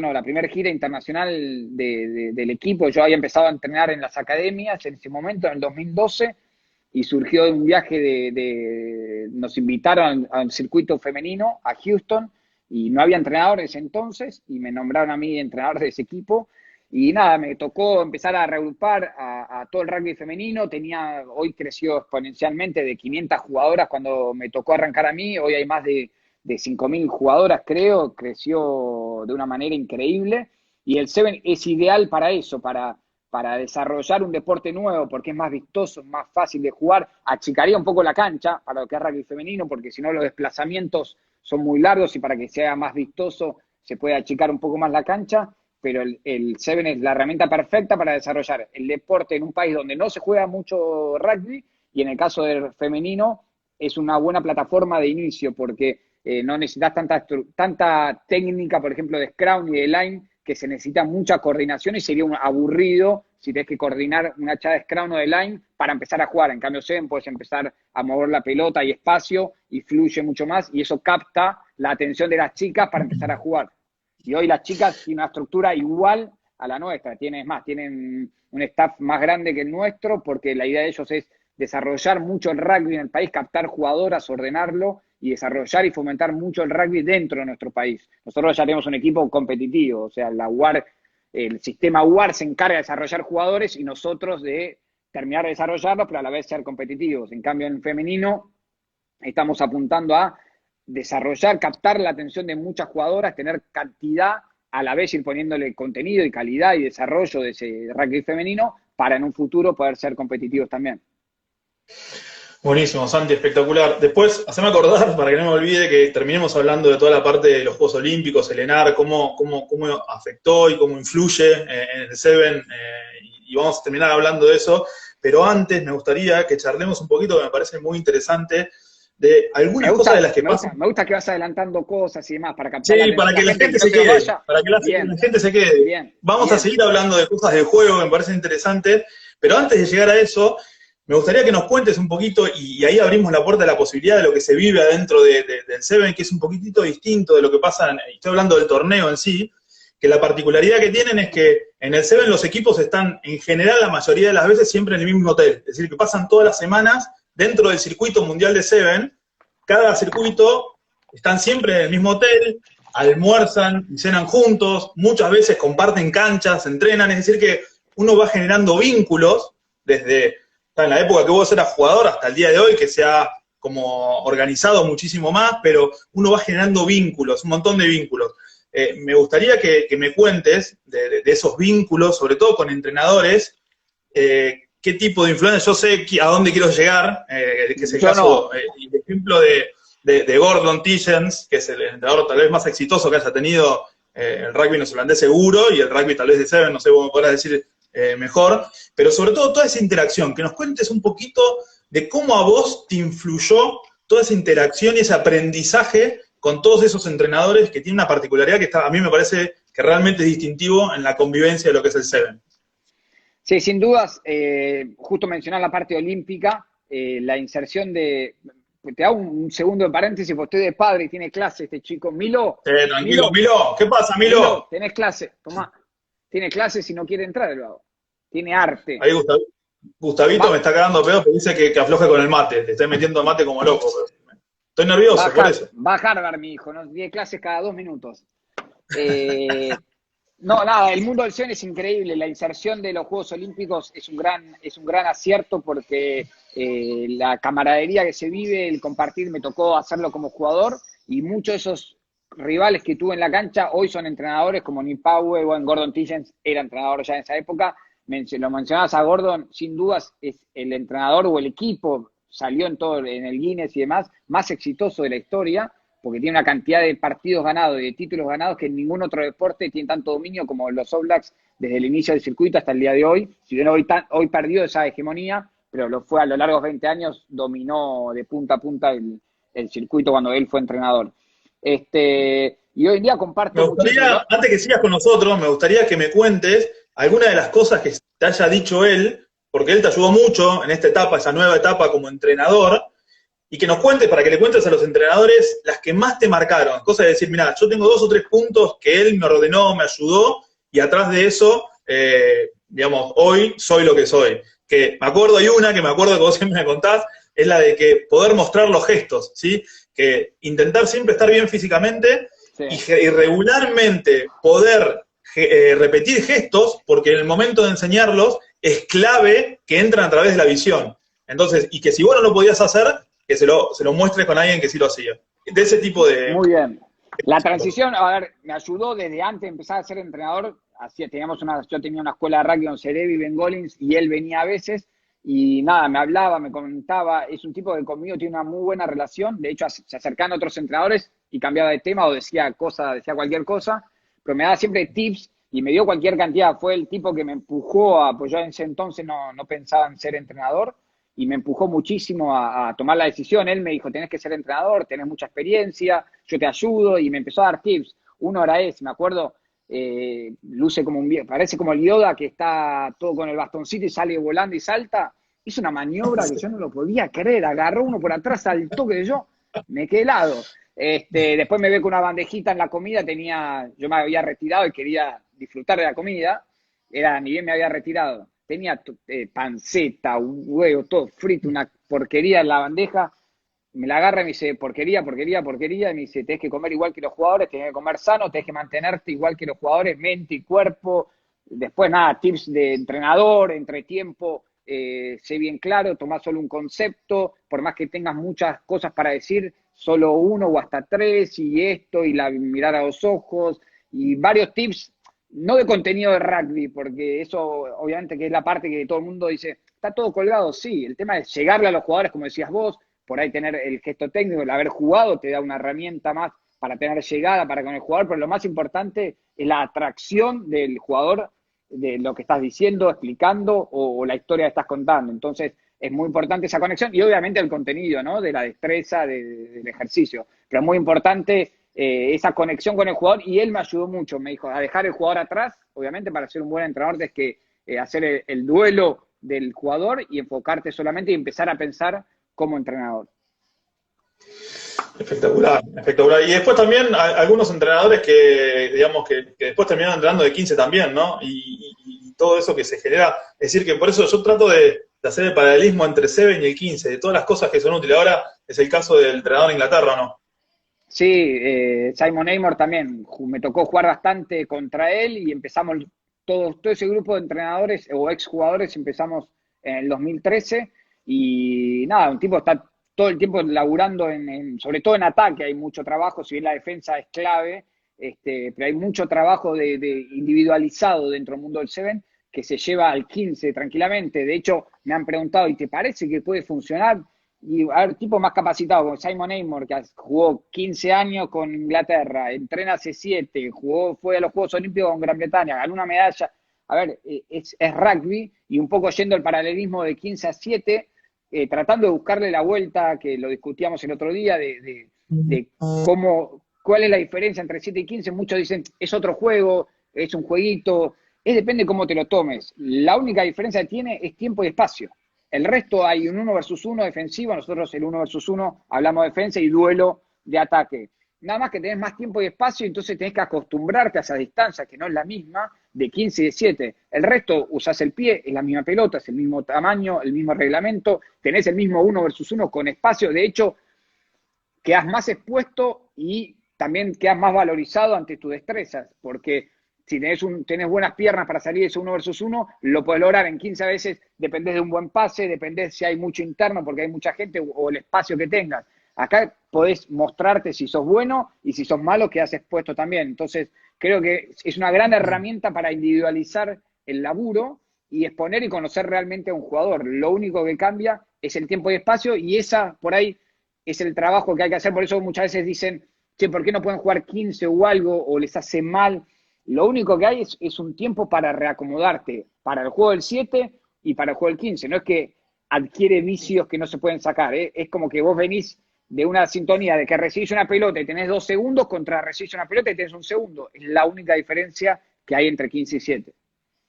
no, la primera gira internacional del equipo. Yo había empezado a entrenar en las academias en ese momento, en el 2012, y surgió de un viaje nos invitaron a un circuito femenino a Houston, y no había entrenadores entonces, y me nombraron a mí entrenador de ese equipo. Y nada, me tocó empezar a reagrupar a todo el rugby femenino. Hoy creció exponencialmente de 500 jugadoras cuando me tocó arrancar a mí. Hoy hay más de 5.000 jugadoras, creo. Creció de una manera increíble. Y el Seven es ideal para eso, para desarrollar un deporte nuevo, porque es más vistoso, es más fácil de jugar. Achicaría un poco la cancha para lo que es rugby femenino, porque si no los desplazamientos son muy largos, y para que sea más vistoso se puede achicar un poco más la cancha. Pero el Seven es la herramienta perfecta para desarrollar el deporte en un país donde no se juega mucho rugby, y en el caso del femenino es una buena plataforma de inicio, porque no necesitas tanta técnica, por ejemplo, de scrum y de line, que se necesita mucha coordinación, y sería aburrido si tienes que coordinar una echada de scrum o de line para empezar a jugar. En cambio, Seven puedes empezar a mover la pelota y espacio, y fluye mucho más, y eso capta la atención de las chicas para empezar a jugar. Y hoy las chicas tienen una estructura igual a la nuestra. Tienen un staff más grande que el nuestro, porque la idea de ellos es desarrollar mucho el rugby en el país, captar jugadoras, ordenarlo y desarrollar y fomentar mucho el rugby dentro de nuestro país. Nosotros ya tenemos un equipo competitivo, o sea, el sistema UAR se encarga de desarrollar jugadores y nosotros de terminar de desarrollarlos, pero a la vez ser competitivos. En cambio, en femenino estamos apuntando a desarrollar, captar la atención de muchas jugadoras, tener cantidad, a la vez ir poniéndole contenido y calidad y desarrollo de ese rugby femenino, para en un futuro poder ser competitivos también. Buenísimo, Santi, espectacular. Después, haceme acordar, para que no me olvide, que terminemos hablando de toda la parte de los Juegos Olímpicos, el ENAR, cómo afectó y cómo influye en el Seven, y vamos a terminar hablando de eso. Pero antes me gustaría que charlemos un poquito, que me parece muy interesante, de algunas cosas de las que pasan. Me gusta que vas adelantando cosas y demás para captar la Sí, atención para de que la la gente, gente que no se se nos quede, vaya. para que la Bien, gente se quede. bien, Vamos a bien. seguir hablando de cosas del juego, me parece interesante, pero antes de llegar a eso, me gustaría que nos cuentes un poquito, y ahí abrimos la puerta a la posibilidad de lo que se vive adentro del Seven, que es un poquitito distinto de lo que pasa, estoy hablando del torneo en sí, que la particularidad que tienen es que en el Seven los equipos están, en general, la mayoría de las veces, siempre en el mismo hotel. Es decir, que pasan todas las semanas dentro del circuito mundial de Seven. Cada circuito están siempre en el mismo hotel, almuerzan y cenan juntos, muchas veces comparten canchas, entrenan, es decir que uno va generando vínculos desde en la época que vos eras jugador hasta el día de hoy, que se ha como organizado muchísimo más, pero uno va generando vínculos, un montón de vínculos. Me gustaría que me cuentes de esos vínculos, sobre todo con entrenadores, qué tipo de influencia, yo sé a dónde quiero llegar, que es el Yo no. caso, el ejemplo de Gordon Tishens, que es el entrenador tal vez más exitoso que haya tenido el rugby neozelandés seguro, y el rugby tal vez de Seven, no sé cómo podrás decir mejor, pero sobre todo toda esa interacción, que nos cuentes un poquito de cómo a vos te influyó toda esa interacción y ese aprendizaje con todos esos entrenadores que tienen una particularidad que a mí me parece que realmente es distintivo en la convivencia de lo que es el Seven. Sí, sin dudas, justo mencionar la parte olímpica, la inserción de... Te hago un segundo de paréntesis, porque estoy de padre y tiene clase este chico. Tranquilo, Milo, ¿qué pasa, Milo, Milo? tenés clase, tomá. Tiene clase si no quiere entrar el vago. Tiene arte. Ahí Gustavito me Va, está cagando pedo porque dice que afloje con el mate, te estoy metiendo mate como loco. Estoy nervioso, por eso. va a Harvard, mi hijo, ¿no? Tiene clases cada 2 minutos. Eh, no, nada, el mundo del Zen es increíble. La inserción de los Juegos Olímpicos es un gran acierto porque la camaradería que se vive, el compartir, me tocó hacerlo como jugador y muchos de esos rivales que tuve en la cancha hoy son entrenadores como Nick Powell, bueno, Gordon Tishens era entrenador ya en esa época. Lo mencionabas a Gordon, sin dudas es el entrenador o el equipo, salió en todo en el Guinness y demás, más exitoso de la historia porque tiene una cantidad de partidos ganados y de títulos ganados que en ningún otro deporte tiene tanto dominio como los All Blacks desde el inicio del circuito hasta el día de hoy. Si bien hoy perdió esa hegemonía, pero lo fue a lo largo de 20 años, dominó de punta a punta el circuito cuando él fue entrenador. Y hoy en día Me comparto muchísimo. gustaría, antes que sigas con nosotros, me gustaría que me cuentes alguna de las cosas que te haya dicho él, porque él te ayudó mucho en esta etapa, esa nueva etapa como entrenador, y que nos cuentes, para que le cuentes a los entrenadores las que más te marcaron. Cosa de decir, mira, yo tengo 2 o 3 puntos que él me ordenó, me ayudó, y atrás de eso, digamos, hoy soy lo que soy. Que me acuerdo, hay una que me acuerdo que vos siempre me contás, es la de que poder mostrar los gestos, ¿sí? Que intentar siempre estar bien físicamente Sí. y regularmente poder repetir gestos, porque en el momento de enseñarlos es clave que entran a través de la visión. Entonces, y que si vos no lo podías hacer, que se lo muestres con alguien que sí lo hacía. De ese tipo de... Muy bien. La transición, a ver, me ayudó desde antes de empezar a ser entrenador. Yo tenía una escuela de rugby en Cerebi, Bengolins, y él venía a veces y nada, me hablaba, me comentaba. Es un tipo que conmigo tiene una muy buena relación. De hecho, se acercaban a otros entrenadores y cambiaba de tema o decía cualquier cosa, pero me daba siempre tips y me dio cualquier cantidad. Fue el tipo que me empujó pues yo en ese entonces no pensaba en ser entrenador y me empujó muchísimo a tomar la decisión. Él me dijo, tenés que ser entrenador, tenés mucha experiencia, yo te ayudo, y me empezó a dar tips. Uno era ese, me acuerdo, luce como parece como el Yoda que está todo con el bastoncito y sale volando y salta. Hizo una maniobra que yo no lo podía creer, agarró uno por atrás, saltó que yo me quedé helado. Después me ve con una bandejita en la comida, yo me había retirado y quería disfrutar de la comida, ni bien me había retirado, tenía panceta, un huevo, todo frito, una porquería en la bandeja. Me la agarra y me dice, porquería, porquería, porquería, y me dice, tenés que comer igual que los jugadores, tenés que comer sano, tenés que mantenerte igual que los jugadores, mente y cuerpo. Después, nada, tips de entrenador, entre tiempo, sé bien claro, tomá solo un concepto, por más que tengas muchas cosas para decir, solo uno o hasta 3, y esto, y mirar a los ojos, y varios tips no de contenido de rugby, porque eso obviamente que es la parte que todo el mundo dice, está todo colgado, sí, el tema es llegarle a los jugadores, como decías vos, por ahí tener el gesto técnico, el haber jugado te da una herramienta más para tener llegada para con el jugador, pero lo más importante es la atracción del jugador de lo que estás diciendo, explicando o la historia que estás contando. Entonces, es muy importante esa conexión y obviamente el contenido, ¿no? De la destreza, del ejercicio. Pero es muy importante esa conexión con el jugador y él me ayudó mucho, me dijo, a dejar el jugador atrás, obviamente para ser un buen entrenador tienes que hacer el duelo del jugador y enfocarte solamente y empezar a pensar como entrenador. Espectacular, espectacular. Y después también algunos entrenadores que, digamos, que después terminaron entrenando de 15 también, ¿no? Y todo eso que se genera. Es decir, que por eso yo trato de hacer el paralelismo entre Seven y el 15, de todas las cosas que son útiles. Ahora es el caso del entrenador de Inglaterra, ¿no? Sí, Simon Amor también, me tocó jugar bastante contra él y empezamos, todo ese grupo de entrenadores o exjugadores empezamos en el 2013 y nada, un tipo está todo el tiempo laburando, sobre todo en ataque hay mucho trabajo, si bien la defensa es clave, pero hay mucho trabajo de individualizado dentro del mundo del Seven que se lleva al 15 tranquilamente. De hecho, me han preguntado, ¿y te parece que puede funcionar? Y a ver, tipo más capacitado, como Simon Amor, que jugó 15 años con Inglaterra, entrena hace 7, fue a los Juegos Olímpicos con Gran Bretaña, ganó una medalla. A ver, es rugby y un poco yendo el paralelismo de 15 a 7, tratando de buscarle la vuelta, que lo discutíamos el otro día, de cuál es la diferencia entre 7 y 15. Muchos dicen, es otro juego, es un jueguito, depende de cómo te lo tomes. La única diferencia que tiene es tiempo y espacio. El resto hay un 1 versus 1 defensivo, nosotros el 1 versus 1 hablamos de defensa y duelo de ataque. Nada más que tenés más tiempo y espacio, entonces tenés que acostumbrarte a esa distancia, que no es la misma, de 15 y de 7. El resto usás el pie, es la misma pelota, es el mismo tamaño, el mismo reglamento, tenés el mismo 1 versus 1 con espacio, de hecho, quedás más expuesto y también quedás más valorizado ante tus destrezas, porque si tenés buenas piernas para salir de ese 1 versus 1, lo podés lograr en 15 veces, dependés de un buen pase, dependés si hay mucho interno porque hay mucha gente o el espacio que tengas. Acá podés mostrarte si sos bueno y si sos malo quedás expuesto también. Entonces, creo que es una gran herramienta para individualizar el laburo y exponer y conocer realmente a un jugador. Lo único que cambia es el tiempo y espacio y esa, por ahí, es el trabajo que hay que hacer. Por eso muchas veces dicen, che, ¿por qué no pueden jugar 15 o algo o les hace mal? Lo único que hay es un tiempo para reacomodarte para el juego del 7 y para el juego del 15. No es que adquiere vicios que no se pueden sacar. Es como que vos venís de una sintonía de que recibís una pelota y tenés 2 segundos contra recibís una pelota y tenés 1 segundo. Es la única diferencia que hay entre 15 y 7.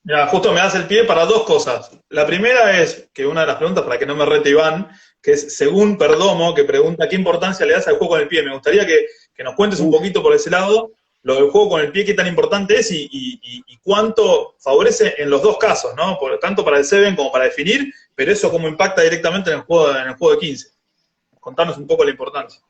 Mira, justo me das el pie para dos cosas. La primera es que una de las preguntas, para que no me rete Iván, que es según Perdomo, que pregunta qué importancia le das al juego con el pie. Me gustaría que nos cuentes un poquito por ese lado lo del juego con el pie, qué tan importante es y cuánto favorece en los dos casos, ¿no? Tanto para el Seven como para definir, pero eso cómo impacta directamente en el juego de 15. Contanos un poco la importancia.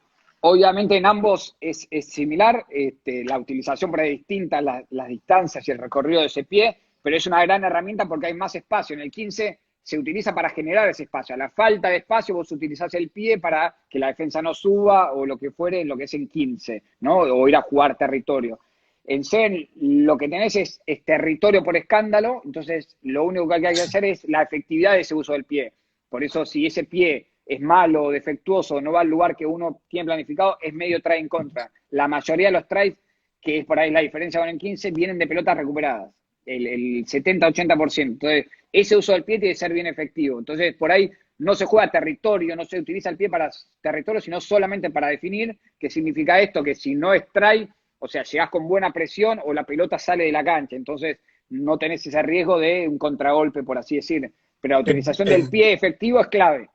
Obviamente en ambos es similar, la utilización por ahí es distinta, las distancias y el recorrido de ese pie, pero es una gran herramienta porque hay más espacio. En el 15 se utiliza para generar ese espacio. A la falta de espacio vos utilizás el pie para que la defensa no suba o lo que fuere en lo que es en 15, ¿no? O ir a jugar territorio. En Zen lo que tenés es territorio por escándalo, entonces lo único que hay que hacer es la efectividad de ese uso del pie. Por eso si ese pie es malo o defectuoso, no va al lugar que uno tiene planificado, es medio try en contra. La mayoría de los tries, que es por ahí la diferencia con el 15, vienen de pelotas recuperadas, el 70-80%. Entonces, ese uso del pie tiene que ser bien efectivo. Entonces, por ahí no se juega territorio, no se utiliza el pie para territorio, sino solamente para definir, que significa esto, que si no es try, o sea, llegás con buena presión o la pelota sale de la cancha, entonces no tenés ese riesgo de un contragolpe, por así decir. Pero la utilización del pie efectivo es clave.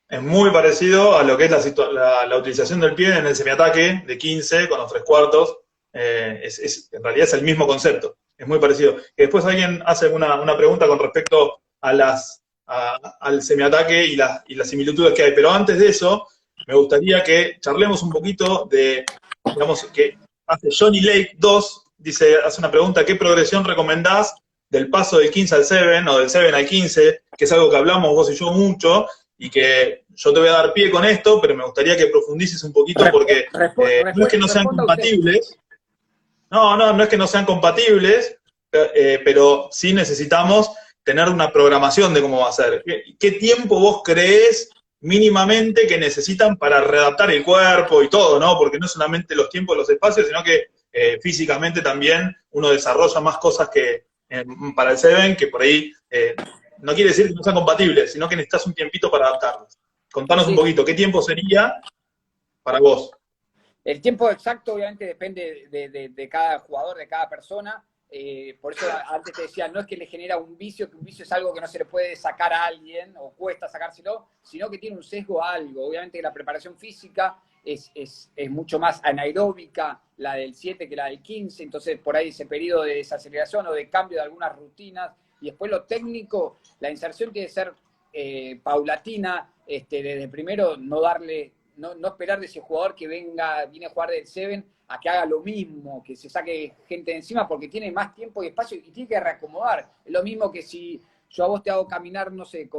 Es muy parecido a lo que es la utilización del pie en el semiataque de 15 con los 3/4. En realidad es el mismo concepto, es muy parecido. Y después alguien hace una pregunta con respecto a al semiataque y las similitudes que hay. Pero antes de eso, me gustaría que charlemos un poquito de, digamos, que hace Johnny Lake 2, hace una pregunta, ¿qué progresión recomendás del paso del 15 al 7 o del 7 al 15? Que es algo que hablamos vos y yo mucho, y que yo te voy a dar pie con esto, pero me gustaría que profundices un poquito porque no es que no sean compatibles. no es que no sean compatibles, pero sí necesitamos tener una programación de cómo va a ser. ¿Qué tiempo vos creés mínimamente que necesitan para readaptar el cuerpo y todo, ¿no? Porque no solamente los tiempos, los espacios, sino que físicamente también uno desarrolla más cosas que para el Seven, que por ahí no quiere decir que no sean compatibles, sino que necesitas un tiempito para adaptarlos. Contanos un Sí, poquito, ¿qué tiempo sería para vos? el tiempo exacto obviamente depende de cada jugador, de cada persona. Por eso antes te decía, no es que le genera un vicio, que un vicio es algo que no se le puede sacar a alguien o cuesta sacárselo, sino que tiene un sesgo a algo. Obviamente la preparación física es mucho más anaeróbica, la del 7 que la del 15, entonces por ahí ese periodo de desaceleración o de cambio de algunas rutinas. Y después lo técnico, la inserción tiene que ser paulatina, desde primero no darle, no esperar de ese jugador que viene a jugar del Seven a que haga lo mismo, que se saque gente de encima porque tiene más tiempo y espacio y tiene que reacomodar. Es lo mismo que si yo a vos te hago caminar, no sé,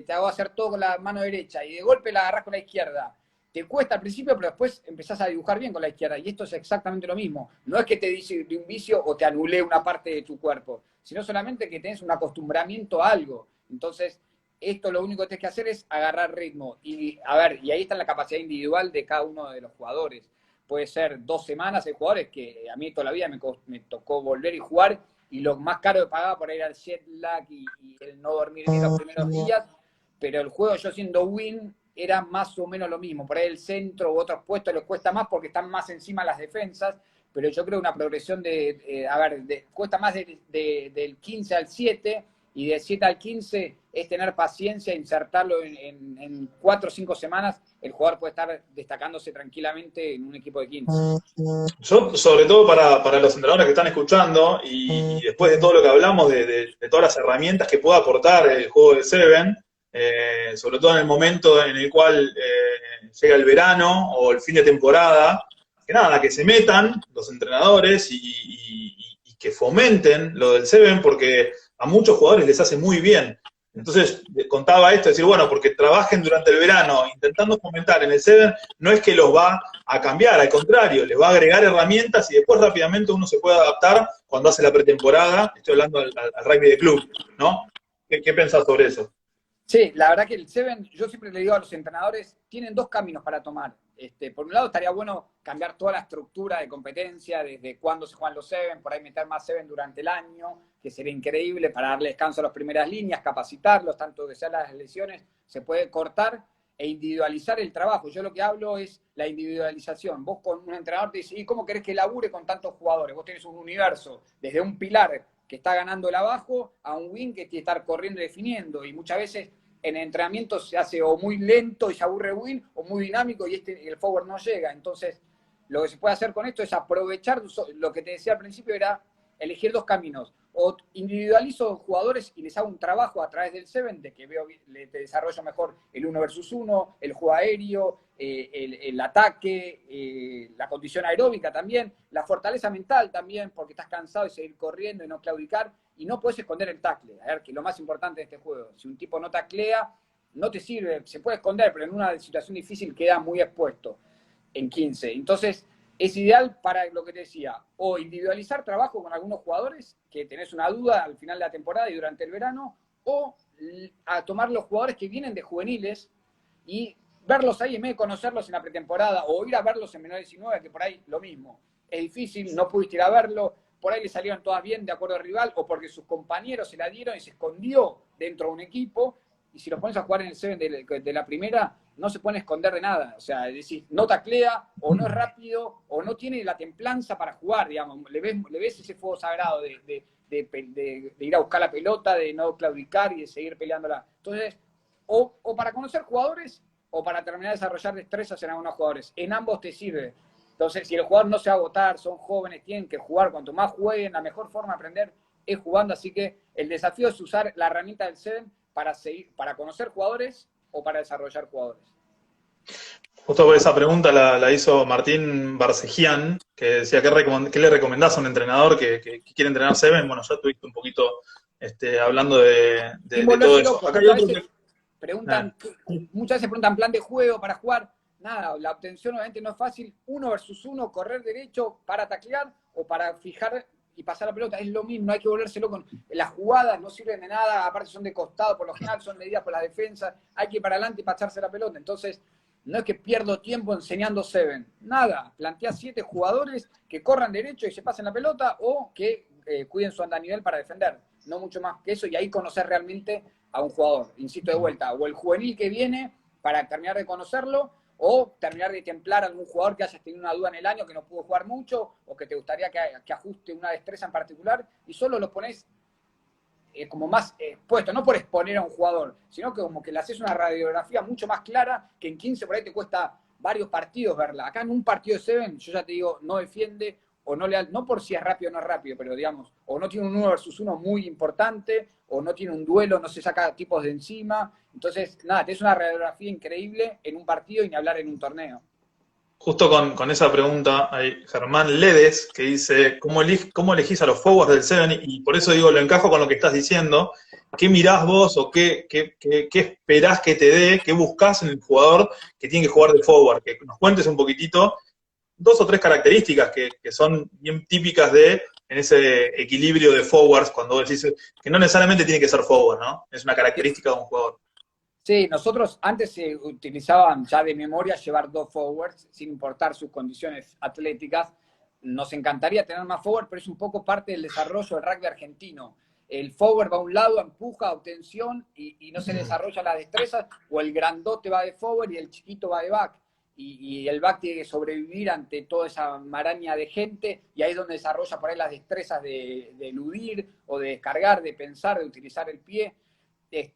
te hago hacer todo con la mano derecha y de golpe la agarrás con la izquierda. Te cuesta al principio, pero después empezás a dibujar bien con la izquierda. Y esto es exactamente lo mismo. No es que te dice de un vicio o te anule una parte de tu cuerpo, sino solamente que tenés un acostumbramiento a algo. Entonces, esto lo único que tienes que hacer es agarrar ritmo. Y a ver, y ahí está la capacidad individual de cada uno de los jugadores. Puede ser 2 semanas, hay jugadores que a mí toda la vida me tocó volver y jugar, y lo más caro de pagar por ahí era el jet lag y el no dormir bien los primeros días, pero el juego yo siendo win era más o menos lo mismo. Por ahí el centro u otros puestos les cuesta más porque están más encima las defensas, pero yo creo una progresión cuesta más del 15 al 7 y de 7 al 15 es tener paciencia, insertarlo en 4 o 5 semanas, el jugador puede estar destacándose tranquilamente en un equipo de 15. Yo, sobre todo para los entrenadores que están escuchando, y después de todo lo que hablamos, de todas las herramientas que puede aportar el juego de Seven, sobre todo en el momento en el cual llega el verano o el fin de temporada, que nada, que se metan los entrenadores y que fomenten lo del Seven, porque a muchos jugadores les hace muy bien. Entonces, contaba esto, decir, bueno, porque trabajen durante el verano intentando fomentar en el Seven, no es que los va a cambiar, al contrario, les va a agregar herramientas y después rápidamente uno se puede adaptar cuando hace la pretemporada. Estoy hablando al rugby de club, ¿no? ¿Qué pensás sobre eso? Sí, la verdad que el Seven, yo siempre le digo a los entrenadores, tienen 2 caminos para tomar. Por un lado estaría bueno cambiar toda la estructura de competencia, desde cuándo se juegan los Seven, por ahí meter más Seven durante el año, que sería increíble para darle descanso a las primeras líneas, capacitarlos, tanto que sean las lesiones, se puede cortar e individualizar el trabajo. Yo lo que hablo es la individualización. Vos con un entrenador te dices, ¿y cómo querés que labure con tantos jugadores? Vos tenés un universo, desde un pilar que está ganando el abajo a un wing que tiene que estar corriendo y definiendo, y muchas veces en entrenamiento se hace o muy lento y se aburre win, o muy dinámico y el forward no llega. Entonces, lo que se puede hacer con esto es aprovechar, lo que te decía al principio era elegir 2 caminos. O individualizo jugadores y les hago un trabajo a través del Seven, de que te desarrollo mejor el 1 versus 1, el juego aéreo, el ataque, la condición aeróbica también, la fortaleza mental también, porque estás cansado de seguir corriendo y no claudicar, y no puedes esconder el tackle. A ver, que lo más importante de este juego, si un tipo no taclea, no te sirve, se puede esconder, pero en una situación difícil queda muy expuesto en 15. Entonces, es ideal para lo que te decía, o individualizar trabajo con algunos jugadores, que tenés una duda al final de la temporada y durante el verano, o a tomar los jugadores que vienen de juveniles y verlos ahí en vez de conocerlos en la pretemporada, o ir a verlos en menor 19, que por ahí lo mismo. Es difícil, no pudiste ir a verlo, por ahí le salieron todas bien de acuerdo al rival, o porque sus compañeros se la dieron y se escondió dentro de un equipo, y si los pones a jugar en el Seven de la primera, no se pueden esconder de nada. O sea, es decir, no taclea, o no es rápido, o no tiene la templanza para jugar, digamos. Le ves ese fuego sagrado de ir a buscar la pelota, de no claudicar y de seguir peleándola. Entonces, o para conocer jugadores, o para terminar de desarrollar destrezas en algunos jugadores. En ambos te sirve. Entonces, si el jugador no se va a agotar, son jóvenes, tienen que jugar. Cuanto más jueguen, la mejor forma de aprender es jugando. Así que el desafío es usar la herramienta del Seven para conocer jugadores o para desarrollar jugadores. Justo esa pregunta la hizo Martín Barcegian, que decía, ¿qué le recomendás a un entrenador que quiere entrenar Seven? Bueno, ya estuviste un poquito hablando de todo eso. Loco. Acá hay otro Muchas veces preguntan plan de juego para jugar. nada, la obtención obviamente no es fácil. 1 versus 1, correr derecho para taclear o para fijar y pasar la pelota, es lo mismo, no hay que volverse loco. Las jugadas no sirven de nada, aparte son de costado, por lo general son medidas por la defensa, hay que ir para adelante y pasarse la pelota. Entonces, no es que pierdo tiempo enseñando Seven, nada, plantea 7 jugadores que corran derecho y se pasen la pelota o que cuiden su andanivel para defender, no mucho más que eso, y ahí conocer realmente a un jugador, insisto de vuelta, o el juvenil que viene para terminar de conocerlo, o terminar de templar a algún jugador que hayas tenido una duda en el año, que no pudo jugar mucho, o que te gustaría que ajuste una destreza en particular, y solo lo pones como más expuesto, no por exponer a un jugador, sino que como que le haces una radiografía mucho más clara, que en 15 por ahí te cuesta varios partidos verla. Acá en un partido de Seven, yo ya te digo, no defiende, o no le, no por si es rápido o no es rápido, pero digamos, o no tiene un 1 versus 1 muy importante, o no tiene un duelo, no se saca tipos de encima. Entonces, nada, te es una radiografía increíble en un partido y ni hablar en un torneo. Justo con esa pregunta hay Germán Ledes que dice, ¿cómo elegís a los forwards del Seven? Y por eso digo, lo encajo con lo que estás diciendo. ¿Qué mirás vos o qué esperás que te dé, qué buscás en el jugador que tiene que jugar de forward? Que nos cuentes un poquitito 2 o 3 características que son bien típicas en ese equilibrio de forwards, cuando vos decís que no necesariamente tiene que ser forward, ¿no? Es una característica de un jugador. Sí, nosotros antes se utilizaban ya de memoria llevar 2 forwards, sin importar sus condiciones atléticas. Nos encantaría tener más forward, pero es un poco parte del desarrollo del rugby argentino. El forward va a un lado, empuja, obtención, y no se desarrolla las destrezas, o el grandote va de forward y el chiquito va de back. Y el back tiene que sobrevivir ante toda esa maraña de gente, y ahí es donde desarrolla por ahí las destrezas de eludir, o de descargar, de pensar, de utilizar el pie.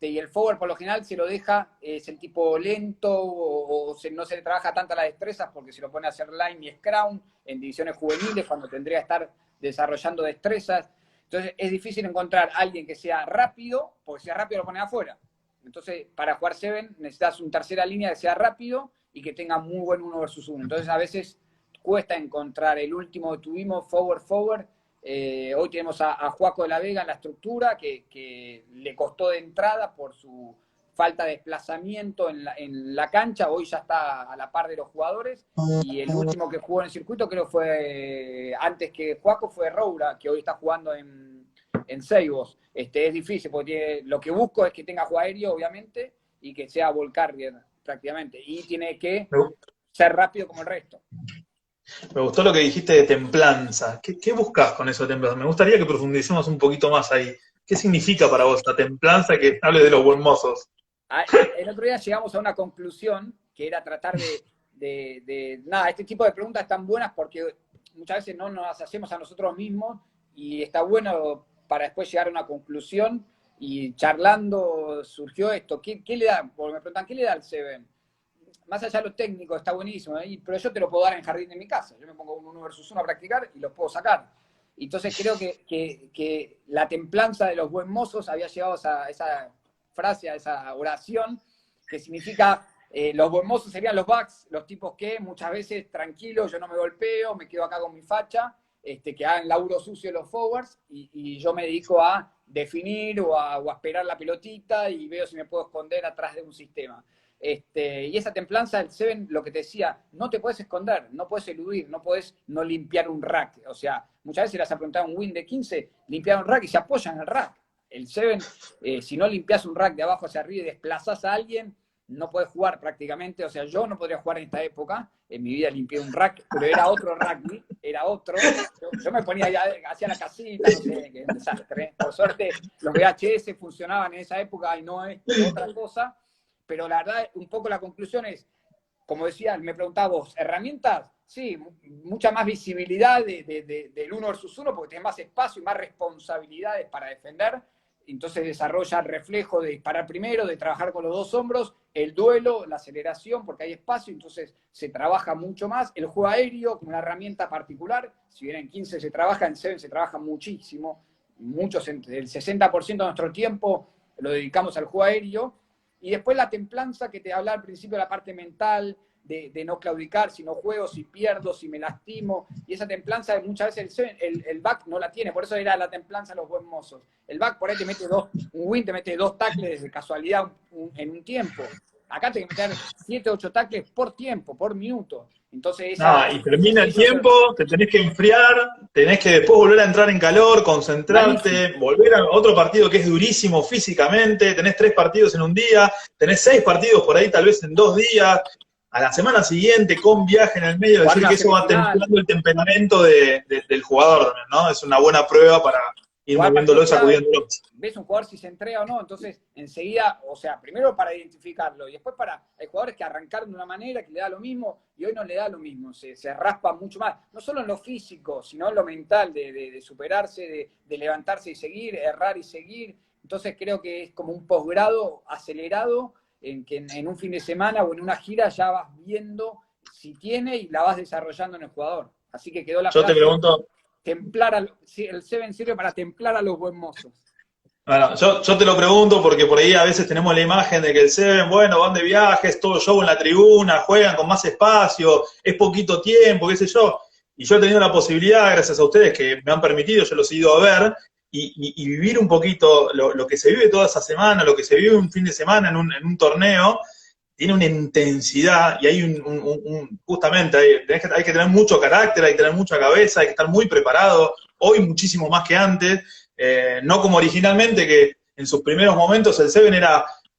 Y el forward por lo general se lo deja, es el tipo lento no se le trabaja tanto las destrezas porque se lo pone a hacer line y scrum en divisiones juveniles cuando tendría que estar desarrollando destrezas. Entonces es difícil encontrar a alguien que sea rápido, porque si es rápido lo pones afuera. Entonces para jugar Seven necesitas una tercera línea que sea rápido y que tenga muy buen 1 versus 1. Entonces a veces cuesta encontrar el último que tuvimos, forward. Hoy tenemos a Joaco de la Vega en la estructura, que le costó de entrada por su falta de desplazamiento en la cancha. Hoy ya está a la par de los jugadores. Y el último que jugó en el circuito, creo fue, antes que Joaco, fue Roura, que hoy está jugando en Seibos. Es difícil, porque lo que busco es que tenga juego aéreo, obviamente, y que sea ball carrier prácticamente. Y tiene que ser rápido como el resto. Me gustó lo que dijiste de templanza. ¿Qué buscas con eso de templanza? Me gustaría que profundicemos un poquito más ahí. ¿Qué significa para vos la templanza que hable de los buen mozos? El otro día llegamos a una conclusión que era tratar nada, este tipo de preguntas están buenas porque muchas veces no nos las hacemos a nosotros mismos y está bueno para después llegar a una conclusión, y charlando surgió esto. ¿Qué le da? Porque me preguntan, ¿qué le da al Seven? Más allá de lo técnico, está buenísimo, pero yo te lo puedo dar en jardín de mi casa. Yo me pongo un 1 versus 1 a practicar y los puedo sacar. Entonces creo que la templanza de los buen mozos había llegado a esa frase, a esa oración, que significa, los buen mozos serían los backs, los tipos que muchas veces, tranquilos, yo no me golpeo, me quedo acá con mi facha, que hagan laburo sucio los forwards, y yo me dedico a definir o a esperar la pelotita y veo si me puedo esconder atrás de un sistema. Y esa templanza del Seven, lo que te decía, no te puedes esconder, no puedes eludir, no puedes no limpiar un rack. O sea, muchas veces les has preguntado un win de 15, limpiar un rack y se apoyan en el rack. El Seven, si no limpias un rack de abajo hacia arriba y desplazas a alguien, no puedes jugar prácticamente. O sea, yo no podría jugar en esta época. En mi vida limpié un rack, pero era otro rugby, era otro. Yo me ponía ya, hacía la casita, no sé, qué desastre. Por suerte, los VHS funcionaban en esa época y no es otra cosa. Pero la verdad, un poco la conclusión es, como decía, me preguntaba vos, ¿herramientas? Sí, mucha más visibilidad del 1 versus 1, porque tenés más espacio y más responsabilidades para defender. Entonces desarrolla el reflejo de disparar primero, de trabajar con los 2 hombros, el duelo, la aceleración, porque hay espacio, entonces se trabaja mucho más. El juego aéreo, como una herramienta particular, si bien en 15 se trabaja, en 7 se trabaja muchísimo. El 60% de nuestro tiempo lo dedicamos al juego aéreo. Y después la templanza que te hablaba al principio, la parte mental, de no claudicar, si no juego, si pierdo, si me lastimo. Y esa templanza muchas veces el back no la tiene, por eso era la templanza de los buen mozos. El back por ahí te mete un win te mete 2 tackles de casualidad en un tiempo. Acá tenés que meter 7, 8 tackles por tiempo, por minuto. Entonces Y termina el eso tiempo, te tenés que enfriar, tenés que después volver a entrar en calor, malísimo. concentrarte, volver a otro partido que es durísimo físicamente, tenés 3 partidos en un día, tenés 6 partidos por ahí tal vez en 2 días, a la semana siguiente con viaje en el medio, Jugar decir una que eso va semifinal, templando el temperamento del jugador también, ¿no? Es una buena prueba para ir jugar moviéndolo partidos y clave, sacudiéndolo. ves un jugador si se entrega o no, entonces enseguida, o sea, primero para identificarlo y después hay jugadores que arrancaron de una manera que le da lo mismo y hoy no le da lo mismo, se raspa mucho más, no solo en lo físico, sino en lo mental, de superarse, de levantarse y seguir, errar y seguir. Entonces creo que es como un posgrado acelerado en que en un fin de semana o en una gira ya vas viendo si tiene y la vas desarrollando en el jugador. Así que quedó la Yo te frase, pregunto, el Seven sirve para templar a los buen mozos. bueno, yo te lo pregunto porque por ahí a veces tenemos la imagen de que el Seven, bueno, van de viajes, todo show en la tribuna, juegan con más espacio, es poquito tiempo, qué sé yo. Y yo he tenido la posibilidad, gracias a ustedes que me han permitido, yo los he ido a ver, y vivir un poquito lo que se vive toda esa semana, lo que se vive un fin de semana en un torneo, tiene una intensidad y hay justamente, hay que tener mucho carácter, hay que tener mucha cabeza, hay que estar muy preparado, hoy muchísimo más que antes. No como originalmente, que en sus primeros momentos el Seven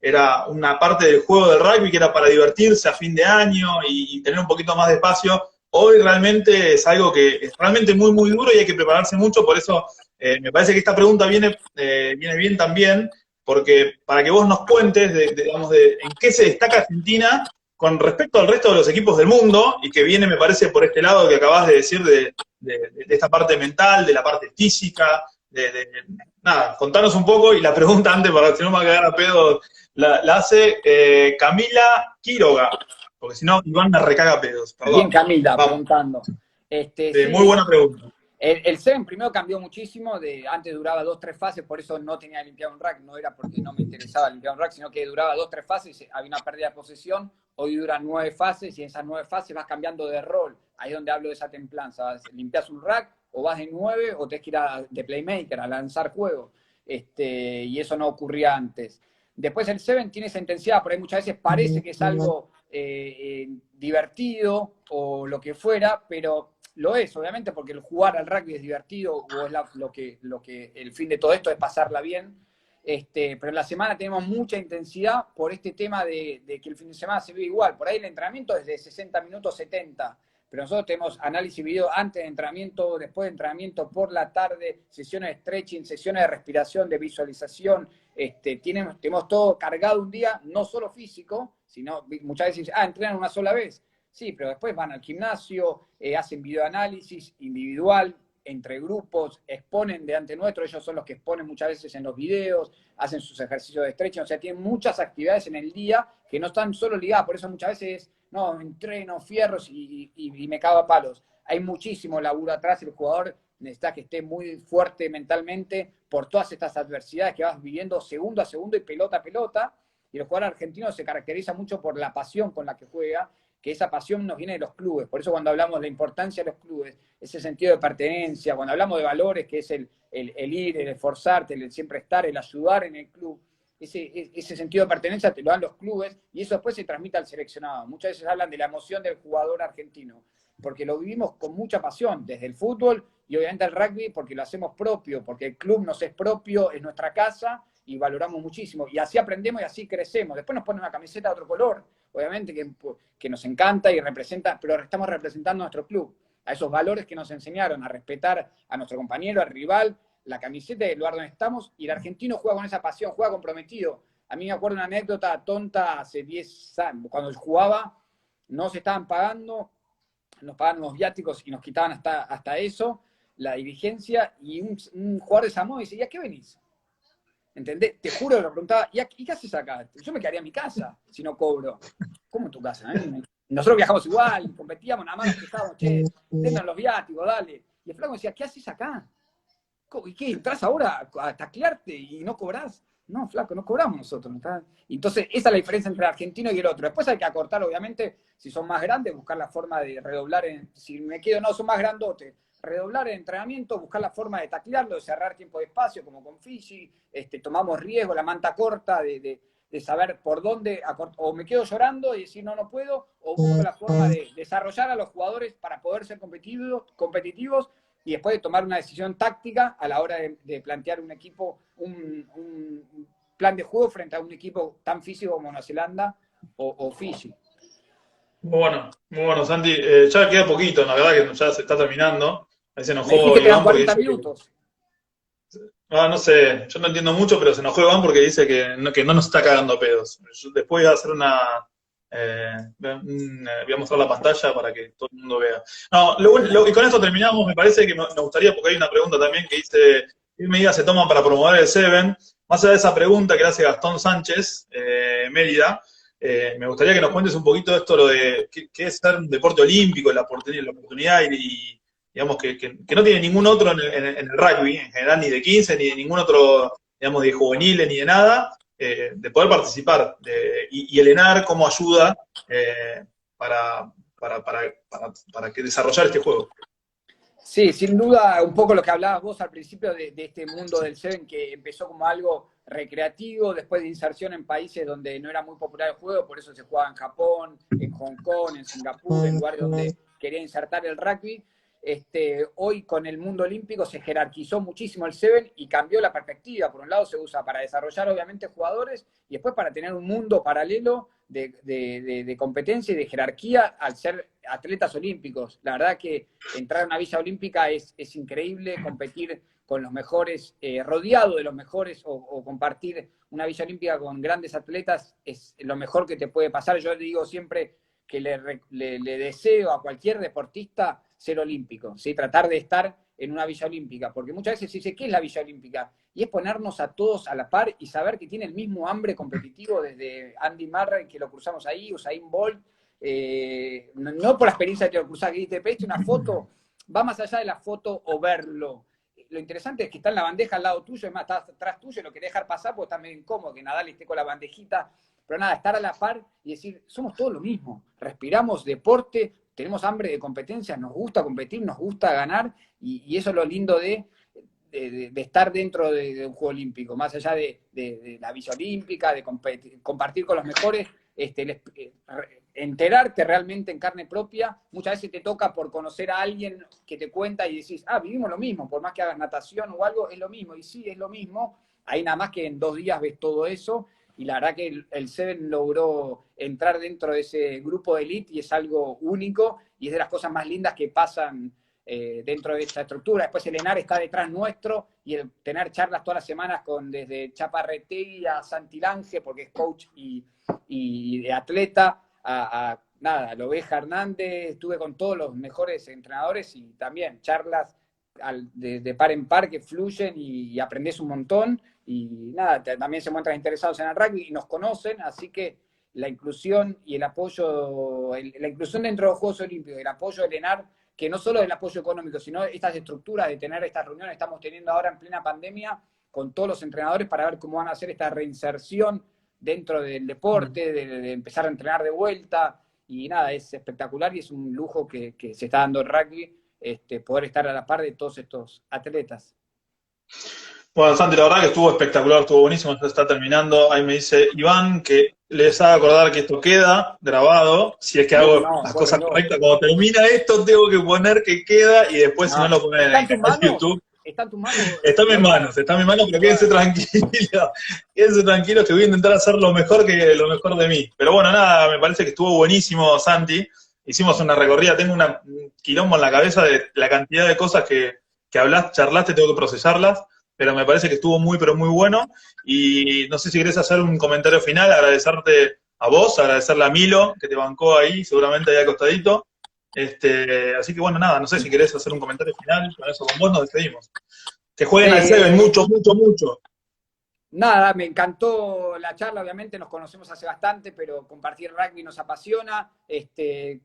era una parte del juego del rugby que era para divertirse a fin de año y tener un poquito más de espacio. Hoy realmente es algo que es realmente muy, muy duro y hay que prepararse mucho, por eso me parece que esta pregunta viene bien también, porque para que vos nos cuentes, digamos, en qué se destaca Argentina con respecto al resto de los equipos del mundo, y que viene, me parece, por este lado que acabas de decir, de esta parte mental, de la parte física, nada, contanos un poco, y la pregunta antes, para que no me va a quedar a pedo, la hace Camila Quiroga, porque si no, Iván me recaga a pedos, Bien, perdón. Camila, Vamos, preguntando. muy Sí, buena pregunta. el Seven primero cambió muchísimo, antes duraba 2, 3 fases, por eso no tenía limpiado un rack, no era porque no me interesaba limpiar un rack, sino que duraba 2, 3 fases, había una pérdida de posesión, hoy dura 9 fases y en esas 9 fases vas cambiando de rol, ahí es donde hablo de esa templanza, limpias un rack o vas de 9 o tenés que ir de playmaker, a lanzar juego, y eso no ocurría antes. Después el Seven tiene esa intensidad, por ahí muchas veces parece que es algo divertido o lo que fuera, pero lo es, obviamente, porque el jugar al rugby es divertido o es lo que el fin de todo esto es pasarla bien. Pero en la semana tenemos mucha intensidad por este tema de que el fin de semana se vive igual. Por ahí el entrenamiento es de 60 minutos, 70, pero nosotros tenemos análisis video antes de entrenamiento, después de entrenamiento, por la tarde, sesiones de stretching, sesiones de respiración, de visualización. Tenemos todo cargado un día, no solo físico, sino muchas veces dicen, entrenan una sola vez. Sí, pero después van al gimnasio, hacen videoanálisis individual, entre grupos, exponen delante nuestro, ellos son los que exponen muchas veces en los videos, hacen sus ejercicios de stretching, o sea, tienen muchas actividades en el día que no están solo ligadas, por eso muchas veces, no, entreno, fierros y me cago a palos. Hay muchísimo laburo atrás, el jugador necesita que esté muy fuerte mentalmente por todas estas adversidades que vas viviendo segundo a segundo y pelota a pelota, y el jugador argentino se caracteriza mucho por la pasión con la que juega, que esa pasión nos viene de los clubes. Por eso cuando hablamos de la importancia de los clubes, ese sentido de pertenencia, cuando hablamos de valores, que es el ir, el esforzarte, el siempre estar, el ayudar en el club, ese sentido de pertenencia te lo dan los clubes y eso después se transmite al seleccionado. Muchas veces hablan de la emoción del jugador argentino, porque lo vivimos con mucha pasión, desde el fútbol y obviamente el rugby, porque lo hacemos propio, porque el club nos es propio, es nuestra casa y valoramos muchísimo. Y así aprendemos y así crecemos. Después nos ponen una camiseta de otro color, obviamente que nos encanta y representa, pero estamos representando a nuestro club, a esos valores que nos enseñaron a respetar a nuestro compañero, al rival, la camiseta del lugar donde estamos, y el argentino juega con esa pasión, juega comprometido. A mí me acuerdo una anécdota tonta hace 10 años, cuando jugaba, no se estaban pagando, nos pagaban los viáticos y nos quitaban hasta eso, la dirigencia, y un jugador de Samoa dice, ¿y a qué venís? ¿Entendés? Te juro que lo preguntaba, ¿y qué haces acá? Yo me quedaría en mi casa si no cobro. ¿Cómo en tu casa? Nosotros viajamos igual, competíamos, nada más nos quejábamos, che, dennos los viáticos, dale. Y el flaco decía, ¿qué haces acá? ¿Y qué? ¿Entrás ahora a taclearte y no cobrás? No, flaco, no cobramos nosotros. ¿No? Entonces, esa es la diferencia entre el argentino y el otro. Después hay que acortar, obviamente, si son más grandes, buscar la forma de redoblar. Si me quedo, no, son más grandotes. Redoblar el entrenamiento, buscar la forma de taclearlo, de cerrar tiempo de espacio, como con Fiji. Tomamos riesgo, la manta corta, de saber por dónde, o me quedo llorando y decir no, no puedo, o busco la forma de desarrollar a los jugadores para poder ser competitivos y después de tomar una decisión táctica a la hora de plantear un equipo, un plan de juego frente a un equipo tan físico como Nueva Zelanda o Fiji. Muy bueno, Santi. Ya queda poquito, la verdad que ya se está terminando. Ahí se Me enojó dijiste que eran Iván porque 40 dice que, minutos. no sé, yo no entiendo mucho, pero se enojó Iván porque dice que no nos está cagando pedos. Después voy a hacer voy a mostrar la pantalla para que todo el mundo vea. No, y con esto terminamos, me parece que nos gustaría, porque hay una pregunta también que dice, ¿qué medidas se toman para promover el Seven? Más allá de esa pregunta que le hace Gastón Sánchez, Mérida, me gustaría que nos cuentes un poquito de esto, lo de qué es ser un deporte olímpico, la oportunidad y digamos, que no tiene ningún otro en el rugby, en general, ni de 15, ni de ningún otro, digamos, de juveniles, ni de nada, de poder participar. Y el ENAR, cómo ayuda para, para que desarrollar este juego. Sí, sin duda, un poco lo que hablabas vos al principio de este mundo del Seven que empezó como algo recreativo, después de inserción en países donde no era muy popular el juego, por eso se jugaba en Japón, en Hong Kong, en Singapur, en lugares donde quería insertar el rugby. Hoy con el mundo olímpico se jerarquizó muchísimo el Seven y cambió la perspectiva. Por un lado se usa para desarrollar obviamente jugadores y después para tener un mundo paralelo de competencia y de jerarquía al ser atletas olímpicos. La verdad que entrar a una villa olímpica es increíble, competir con los mejores, rodeado de los mejores o compartir una villa olímpica con grandes atletas es lo mejor que te puede pasar. Yo digo siempre que le deseo a cualquier deportista ser olímpico, ¿sí? Tratar de estar en una villa olímpica, porque muchas veces se dice, ¿qué es la villa olímpica? Y es ponernos a todos a la par y saber que tiene el mismo hambre competitivo desde Andy Murray, que lo cruzamos ahí, Usain Bolt, no por la experiencia de que lo cruzás, que te pediste una foto, va más allá de la foto o verlo. Lo interesante es que está en la bandeja al lado tuyo, es más, está atrás tuyo, lo querés dejar pasar porque está medio incómodo que Nadal esté con la bandejita. Pero nada, estar a la par y decir, somos todos lo mismo, respiramos deporte, tenemos hambre de competencia, nos gusta competir, nos gusta ganar, y eso es lo lindo de estar dentro de un juego olímpico, más allá de la villa olímpica, de compartir con los mejores, enterarte realmente en carne propia. Muchas veces te toca por conocer a alguien que te cuenta y decís, vivimos lo mismo, por más que hagas natación o algo, es lo mismo, y sí, es lo mismo. Ahí nada más que en 2 días ves todo eso, y la verdad que el Seven logró entrar dentro de ese grupo de elite y es algo único y es de las cosas más lindas que pasan dentro de esta estructura. Después el ENAR está detrás nuestro y el tener charlas todas las semanas con desde Chaparretegui a Santilange, porque es coach y de atleta, nada, la Oveja Hernández, estuve con todos los mejores entrenadores y también charlas de par en par que fluyen y aprendes un montón. Y nada, también se muestran interesados en el rugby y nos conocen, así que la inclusión y el apoyo, la inclusión dentro de los Juegos Olímpicos, el apoyo del ENAR, que no solo el apoyo económico, sino estas estructuras de tener estas reuniones, estamos teniendo ahora en plena pandemia con todos los entrenadores para ver cómo van a hacer esta reinserción dentro del deporte, de empezar a entrenar de vuelta, y nada, es espectacular y es un lujo que se está dando el rugby, poder estar a la par de todos estos atletas. Bueno, Santi, la verdad que estuvo espectacular, estuvo buenísimo, ya está terminando. Ahí me dice Iván que les haga acordar que esto queda grabado, si es que hago las cosas correctas. Cuando termina esto, tengo que poner que queda y después si no lo ponen en el canal de YouTube. ¿Está en tus manos? Está en mis manos, pero quédense tranquilos que voy a intentar hacer lo mejor de mí. Pero bueno, nada, me parece que estuvo buenísimo, Santi. Hicimos una recorrida, tengo un quilombo en la cabeza de la cantidad de cosas que charlaste, tengo que procesarlas, pero me parece que estuvo muy, pero muy bueno. Y no sé si querés hacer un comentario final, agradecerte a vos, agradecerle a Milo, que te bancó ahí, seguramente ahí acostadito. Así que bueno, nada, no sé si querés hacer un comentario final, con eso con vos nos despedimos. Que jueguen al Seven mucho, mucho, mucho. Nada, me encantó la charla, obviamente nos conocemos hace bastante, pero compartir rugby nos apasiona.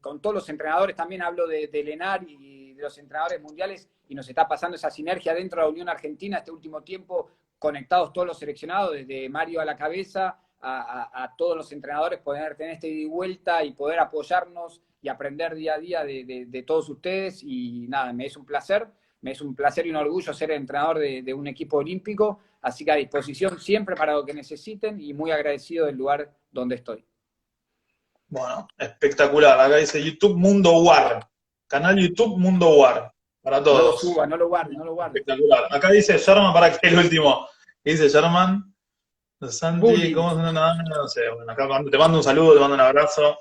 Con todos los entrenadores también hablo de ENAR y de los entrenadores mundiales y nos está pasando esa sinergia dentro de la Unión Argentina este último tiempo, conectados todos los seleccionados, desde Mario a la cabeza, a todos los entrenadores, poder tener ida y vuelta y poder apoyarnos y aprender día a día de todos ustedes. Y nada, me es un placer. me es un placer y un orgullo ser entrenador de un equipo olímpico, así que a disposición siempre para lo que necesiten y muy agradecido del lugar donde estoy. Bueno, espectacular. Acá dice YouTube Mundo War. Canal YouTube Mundo War. Para No lo todos. suba, no lo guarde, no lo guarde. Espectacular. Acá dice Sherman, para que el último. ¿Qué dice Sherman? Santi, Bullying. ¿cómo se llama? No sé. Bueno, acá te mando un saludo, te mando un abrazo.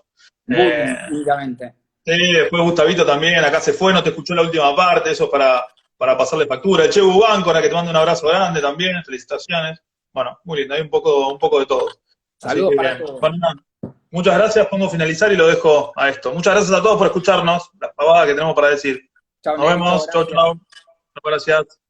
Bullying, únicamente. Sí, después Gustavito también, acá se fue, no te escuchó la última parte, eso para pasarle factura. El Che Bubáncora, que te mando un abrazo grande también, felicitaciones. Bueno, muy lindo, hay un poco de todo. Saludos para todos. Bueno, muchas gracias, podemos finalizar y lo dejo a esto. Muchas gracias a todos por escucharnos, las pavadas que tenemos para decir. Chao, Nos vemos, chau, chau. Muchas gracias.